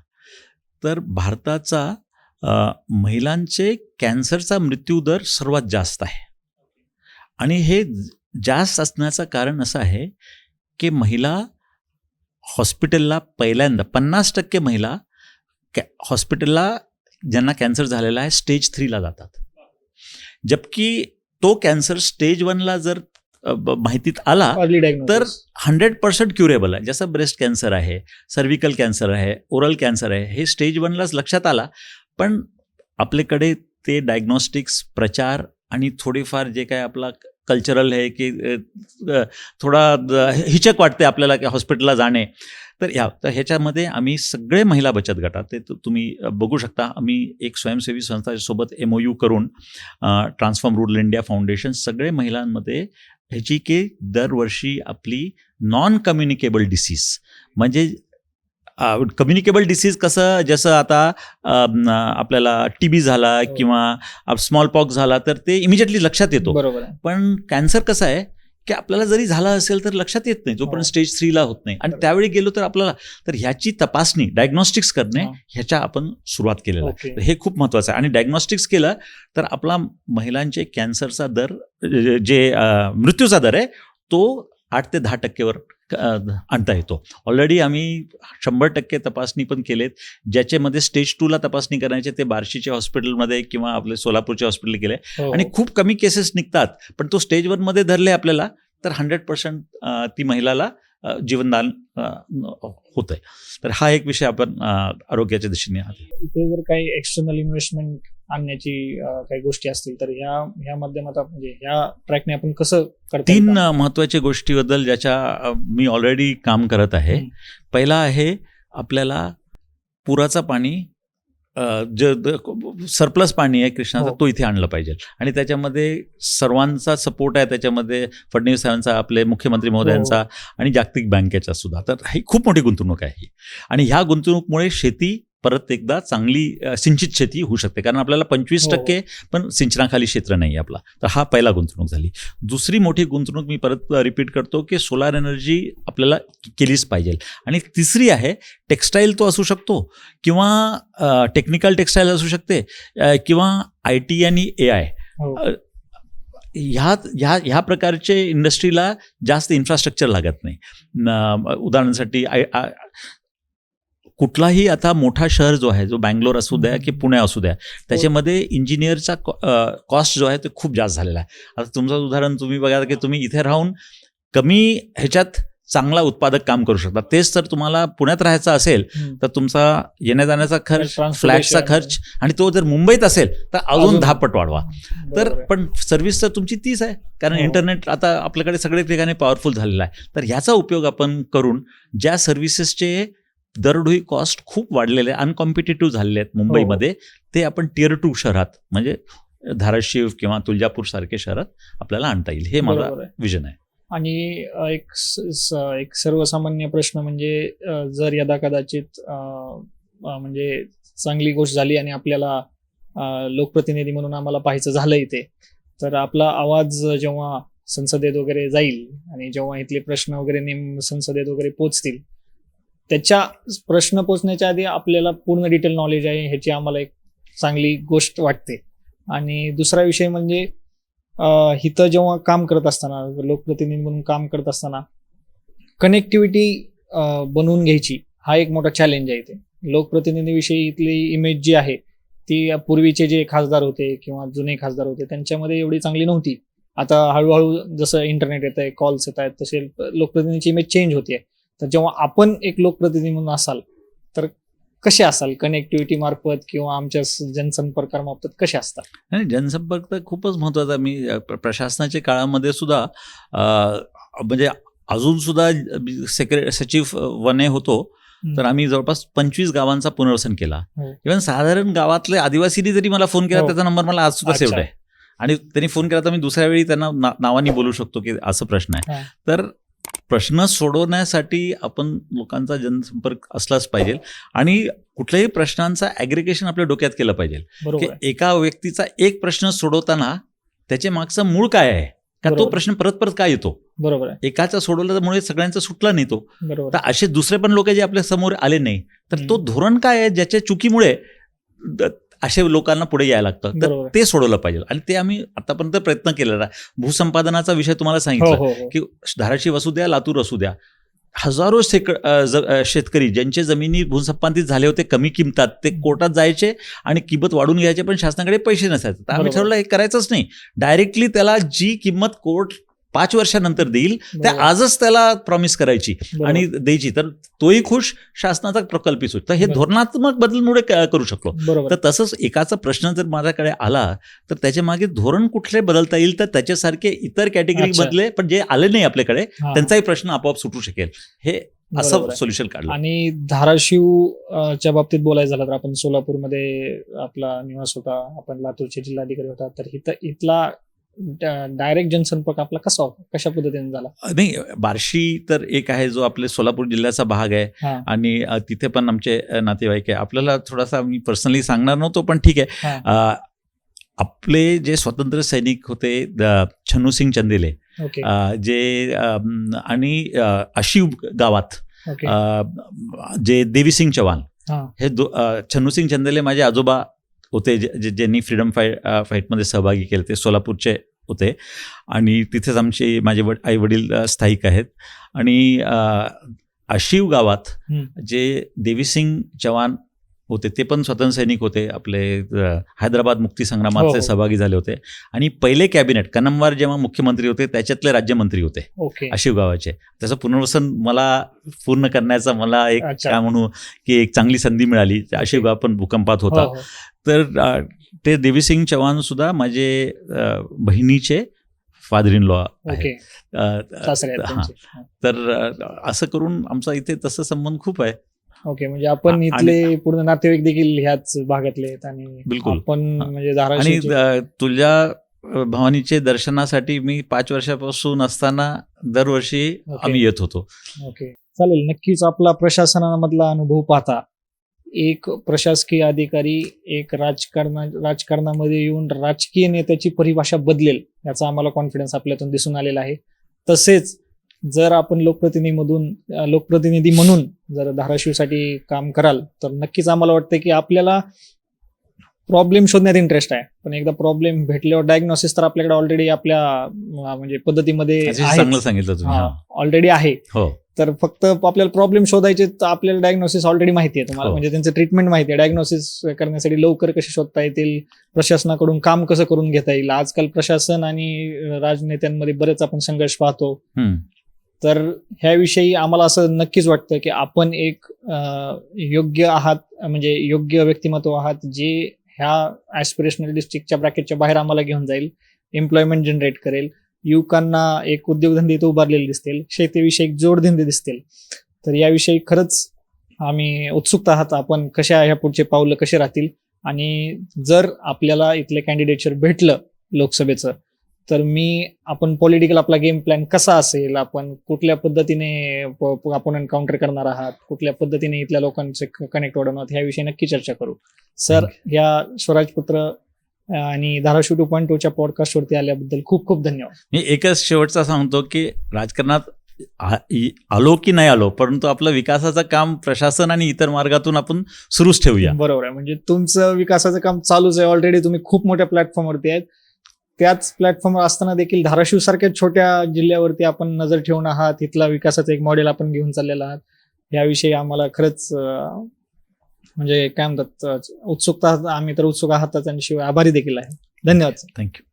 तर भारताचा महिलांचे कॅन्सरचा मृत्यूदर सर्वात जास्त आहे आणि हे जास्त असण्याचं कारण असं आहे की महिला हॉस्पिटलला पहिल्यांदा 50% महिला हॉस्पिटलला ज्यांना कॅन्सर झालेला आहे स्टेज 3ला जातात, जबकि तो कॅन्सर स्टेज 1ला जर माहितीत आला तर 100% क्युरेबल आहे. जसं ब्रेस्ट कॅन्सर आहे, सर्व्हिकल कॅन्सर आहे, ओरल कॅन्सर आहे, हे स्टेज 1लाच लक्षात आला. पण आपल्याकडे ते डायग्नॉस्टिक्स, प्रचार आणि थोडीफार जे काय आपला कल्चरल आहे की थोडा हिचक वाटते आपल्याला की हॉस्पिटलला जाणे, तर ह्याच्यामध्ये आम्ही सगळे महिला बचत गटात ते तुम्ही बघू शकता. आम्ही एक स्वयंसेवी संस्थांसोबत MOU करून ट्रान्सफॉर्म रूरल इंडिया फाउंडेशन सगळे महिलांमध्ये ह्याची की दरवर्षी आपली नॉन कम्युनिकेबल डिसीज, म्हणजे कम्युनिकेबल डिसीज कसं, जसं आता आपल्याला TB झाला किंवा स्मॉल पॉक्स झाला तर ते इमिजिएटली लक्षात येतो. बरोबर आहे. पण कॅन्सर कसं आहे की आपल्याला जरी झाला असेल तर लक्षात येत नाही, जोपर्यंत स्टेज 3ला होत नाही. आणि त्यावेळी गेलो तर आपल्याला तर ह्याची तपासणी, डायग्नॉस्टिक्स करणे, ह्याच्या आपण सुरुवात केलेलं आहे. हे खूप महत्त्वाचं आहे. आणि डायग्नॉस्टिक्स केलं तर आपला महिलांचे कॅन्सरचा दर, जे मृत्यूचा दर आहे, तो 8 ते 10% आणता येतो. ऑलरेडी आम्ही 100% तपासणी पण केलेत. ज्याच्यामध्ये स्टेज 2ला तपासणी करायचे ते बार्शीच्या हॉस्पिटलमध्ये किंवा आपले सोलापूरच्या हॉस्पिटल केले, आणि खूप कमी केसेस निघतात. पण तो स्टेज 1मध्ये धरले आपल्याला तर 100% ती महिलाला जीवनदान होत आहे. तर हा एक विषय आपण आरोग्याच्या दिशेने आलो. इथे जर काही एक्सटर्नल इन्व्हेस्टमेंट आणण्याची काही गोष्टी असतील तर ह्या माध्यमात म्हणजे ह्या ट्रॅकने आपण कसं करता? 3 महत्त्वाच्या गोष्टीबद्दल ज्याच्या मी ऑलरेडी काम करत आहे. पहिला आहे आपल्याला पुराचं पाणी, जे सरप्लस पाणी आहे कृष्णाचा, तो इथे आणलं पाहिजे. आणि त्याच्यामध्ये सर्वांचा सपोर्ट आहे. त्याच्यामध्ये फडणवीस साहेबांचा, आपले मुख्यमंत्री महोदयांचा आणि जागतिक बँकेचा सुद्धा. तर ही खूप मोठी गुंतवणूक आहे. आणि ह्या गुंतवणूकमुळे शेती परत एकदा चांगली सिंचित शेती होऊ शकते, कारण आपल्याला 25% पण सिंचनाखाली क्षेत्र नाही आहे आपला. तर हा पहिला गुंतवणूक झाली. दुसरी मोठी गुंतवणूक मी परत रिपीट करतो की सोलार एनर्जी आपल्याला केलीच पाहिजे. आणि तिसरी आहे टेक्स्टाईल, तो असू शकतो किंवा टेक्निकल टेक्स्टाईल असू शकते किंवा IT आणि AI. ह्या प्रकारचे इंडस्ट्रीला जास्त इन्फ्रास्ट्रक्चर लागत नाही. उदाहरणासाठी कुठलाही आता मोठा शहर जो आहे, जो बँगलोर असू द्या की पुणे असू द्या, त्याच्यामध्ये इंजिनियरचा कॉस्ट जो आहे तो खूप जास्त झालेला आहे. आता तुमचं उदाहरण तुम्ही बघा की तुम्ही इथे राहून कमी ह्याच्यात चांगला उत्पादक काम करू शकता. तेच तर तुम्हाला पुण्यात राहायचं असेल तर तुमचा येण्या जाण्याचा खर्च, फ्लॅटचा खर्च, आणि तो जर मुंबईत असेल तर अजून 10 पट वाढवा. तर पण सर्व्हिस तर तुमची तीच आहे, कारण इंटरनेट आता आपल्याकडे सगळे ठिकाणी पॉवरफुल झालेला आहे. तर ह्याचा उपयोग आपण करून ज्या सर्व्हिसेसचे दरडोई कॉस्ट खूप वाढलेले, अनकॉम्पिटेटिव्ह झालेले आहेत मुंबईमध्ये, ते आपण Tier 2 शहरात, म्हणजे धाराशिव किंवा तुळजापूर सारखे शहरात आपल्याला आणता येईल. हे माझा विजन आहे. आणि एक सर्वसामान्य प्रश्न म्हणजे जर यदा कदाचित म्हणजे चांगली गोष्ट झाली आणि आपल्याला लोकप्रतिनिधी म्हणून आम्हाला पाहायचं झालं इथे, तर आपला आवाज जेव्हा संसदेत वगैरे जाईल आणि जेव्हा इथले प्रश्न वगैरे संसदेत वगैरे पोचतील, त्याच्या प्रश्न पोचण्याच्या आधी आपल्याला पूर्ण डिटेल नॉलेज आहे ह्याची आम्हाला एक चांगली गोष्ट वाटते. आणि दुसरा विषय म्हणजे इथं जेव्हा काम करत असताना, लोकप्रतिनिधी म्हणून काम करत असताना कनेक्टिव्हिटी बनवून घ्यायची, हा एक मोठा चॅलेंज आहे. इथे लोकप्रतिनिधीविषयी इथली इमेज जी आहे ती पूर्वीचे जे खासदार होते किंवा जुने खासदार होते त्यांच्यामध्ये एवढी चांगली नव्हती. आता हळूहळू जसं इंटरनेट येत आहे, कॉल्स येत आहेत, तसे लोकप्रतिनिधीची इमेज चेंज होते. तर जेव्हा आपण एक लोकप्रतिनिधी म्हणून असाल तर कसे असाल, कनेक्टिव्हिटी मार्फत किंवा आमच्या जनसंपर्कामार्फत कसे असतात? नाही, जनसंपर्क तर खूपच महत्त्वाचा. मी प्रशासनाच्या काळामध्ये सुद्धा म्हणजे अजून सुद्धा सचिव वने होतो, तर आम्ही जवळपास 25 गावांचा पुनर्वसन केला. इव्हन साधारण गावातले आदिवासींनी जरी मला फोन केला, त्याचा नंबर मला आज सुद्धा सेव्ह आहे. आणि त्यांनी फोन केला तर मी दुसऱ्या वेळी त्यांना नावाने बोलू शकतो की असं प्रश्न आहे. तर प्रश्न सोडवण्यासाठी आपण लोकांचा जनसंपर्क असलाच पाहिजे. आणि कुठल्याही प्रश्नांचा ॲग्रिगेशन आपल्या डोक्यात केलं पाहिजे की एका व्यक्तीचा एक प्रश्न सोडवताना त्याच्या मागचं मूळ काय आहे, का तो प्रश्न परत परत काय येतो. बरोबर आहे. एकाचा सोडवल्यामुळे सगळ्यांचा सुटला नाही तो. तर असे दुसरे पण लोक जे आपल्या समोर आले नाही, तर तो धोरण काय आहे ज्याच्या चुकीमुळे असे लोकांना पुढे यायला लागतं, तर ते सोडवलं पाहिजे. आणि ते आम्ही आतापर्यंत प्रयत्न केलेला आहे. भूसंपादनाचा विषय तुम्हाला सांगितलं की धाराशिव असू द्या, लातूर असू द्या, हजारो शेतकरी ज्यांचे जमिनी भूसंपादित झाले होते कमी किमतात, ते कोर्टात जायचे आणि किंमत वाढून घ्यायचे, पण शासनाकडे पैसे नसायचे. तर आम्ही ठरवलं हे करायचंच नाही. डायरेक्टली त्याला जी किंमत कोर्ट 5 वर्षानंतर देईल त्या बरोबर. आजच त्याला प्रॉमिस करायची बरोबर. आणि द्यायची, तर तोही खुश, शासनाचा प्रकल्पही खुश. तर हे बरोबर. धोरणात्मक बदलमुळे करू शकलो. बरोबर. तर तसंच एकाचा प्रश्न जर माझ्याकडे आला तर त्याच्या मागे धोरण कुठले बदलता येईल, तर त्याच्यासारखे इतर कॅटेगरी अच्छा. मधले पण जे आले नाही आपल्याकडे हा. त्यांचाही प्रश्न आपोआप सुटू शकेल, हे बरोबर असं आहे. सोल्युशन काढलं. आणि धाराशिव च्या बाबतीत बोलायचं झालं तर आपण सोलापूरमध्ये आपला निवास होता, आपण लातूरचे जिल्हाधिकारी होता, तर इथला डायरेक्ट जनसंपर्क आपला कसा होता, कशा पद्धतीने झाला? नाही, बार्शी तर एक आहे जो आपले सोलापूर जिल्ह्याचा भाग आहे हा. आणि तिथे पण आमचे नातेवाईक आहे. आपल्याला थोडासा मी पर्सनली सांगणार नव्हतो, पण ठीक आहे. हा. आपले जे स्वातंत्र्य सैनिक होते छन्नूसिंग चंदेले, ओके. जे आणि आशिव गावात ओके. जे देवीसिंग चव्हाण, हा. हे छन्नूसिंग चंदेले माझे आजोबा होते, ज्यांनी फ्रीडम फाईटमध्ये सहभागी केले. ते सोलापूरचे होते आणि तिथेच आमचे माझे आई वडील स्थायिक आहेत. आणि आशिव गावात जे देवीसिंग चव्हाण होते ते पण स्वातंत्र्य सैनिक होते, आपले हैदराबाद मुक्ती संग्रामात हो, ते हो. सहभागी झाले होते. आणि पहिले कॅबिनेट कन्नमवार जेव्हा मुख्यमंत्री होते त्याच्यातले राज्यमंत्री होते ओके. आशिव गावाचे. त्याचं पुनर्वसन मला पूर्ण करण्याचा मला एक अच्छा. काय म्हणू की एक चांगली संधी मिळाली. आशिव गाव पण भूकंपात होता. हो, हो. तर ते देवीसिंग चव्हाण सुद्धा माझे बहिणीचे फादर इन लॉ ओके. सासरे आहेत हां. त्यांचे. हा. तर असं करून आमचा इथे तसं संबंध खूप आहे. ओके, म्हणजे आपण आणि- इथले पूर्ण नातेवाईक देखील ह्याच भागातले आहेत आणि बिलकुल. आपण हा. म्हणजे आणि धाराशिव तुझ्या भवानीचे दर्शनासाठी मी 5 वर्षापासून असताना दरवर्षी ओके. आम्ही येत होतो. ओके, चालेल. नक्कीच आपला प्रशासनामधला अनुभव पाहता एक प्रशासकीय अधिकारी एक राजकारणामध्ये येऊन राजकीय नेत्याची परिभाषा बदलेल याचा आम्हाला कॉन्फिडन्स आपल्यातून दिसून आलेला आहे. तसेच जर आपण लोकप्रतिनिधी म्हणून जर धाराशिवसाठी काम कराल तर नक्कीच आम्हाला वाटतं की आपल्याला प्रॉब्लेम शोधण्यात इंटरेस्ट आहे, पण एकदा प्रॉब्लेम भेटल्यावर डायग्नोसिस तर आपल्याकडे ऑलरेडी आपल्या म्हणजे पद्धतीमध्ये अतिशय चांगलं सांगितलं तुम्ही. हां. ऑलरेडी आहे. हो. तर फक्त आपल्याला प्रॉब्लेम शोधायचे तर आपल्याला डायग्नोसिस ऑलरेडी माहिती आहे तुम्हाला, हो. म्हणजे त्यांचं ट्रीटमेंट माहिती आहे. डायग्नोसिस करण्यासाठी लवकर कसे शोधता येतील, प्रशासनाकडून काम कसं करून घेता येईल. आजकाल प्रशासन आणि राजनेत्यांमध्ये बरेच आपण संघर्ष पाहतो. तर ह्याविषयी आम्हाला असं नक्कीच वाटतं की आपण एक योग्य आहात, म्हणजे योग्य व्यक्तिमत्व आहात जे ह्या ऍस्पिरेशनल डिस्ट्रिक्टच्या ब्रॅकेटच्या बाहेर आम्हाला घेऊन जाईल, एम्प्लॉयमेंट जनरेट करेल, युवकांना एक उद्योगधंदे इथं उभारलेले दिसतील, शेतीविषयी जोडधंदे दिसतील. तर याविषयी खरंच आम्ही उत्सुक आहात आपण कशा ह्या पुढचे पावलं कसे राहतील. आणि जर आपल्याला इथले कॅन्डिडेटशिप भेटलं लोकसभेचं तर आपण पॉलिटिकल आपला गेम प्लॅन कसा असेल, आपण कुठल्या पद्धतीने आपण एन्काउंटर करणार आहात, कुठल्या पद्धतीने इथल्या लोकांचे कनेक्ट वाढवणार ह्याविषयी नक्की चर्चा करू. सर, या स्वराजपत्र आणि धाराशिव 2.0च्या पॉडकास्टवरती आल्याबद्दल खूप खूप धन्यवाद. मी एकच शेवटचा सांगतो की राजकारणात आलो की नाही आलो, परंतु आपलं विकासाचं काम प्रशासन आणि इतर मार्गातून आपण सुरूच ठेवूया. बरोबर आहे, म्हणजे तुमचं विकासाचं काम चालूच आहे ऑलरेडी. तुम्ही खूप मोठ्या प्लॅटफॉर्मवरती आहेत. त्याच प्लॅटफॉर्मवर असताना देखील धाराशिव सारख्या छोट्या जिल्ह्यावरती आपण नजर ठेवून आहात. इथला विकासाचं एक मॉडेल आपण घेऊन चाललेला आहात. याविषयी आम्हाला खरंच म्हणजे काय म्हणतात उत्सुकता, आम्ही तर उत्सुक आहातच आणि शिवाय आभारी देखील आहे. धन्यवाद. थँक्यू.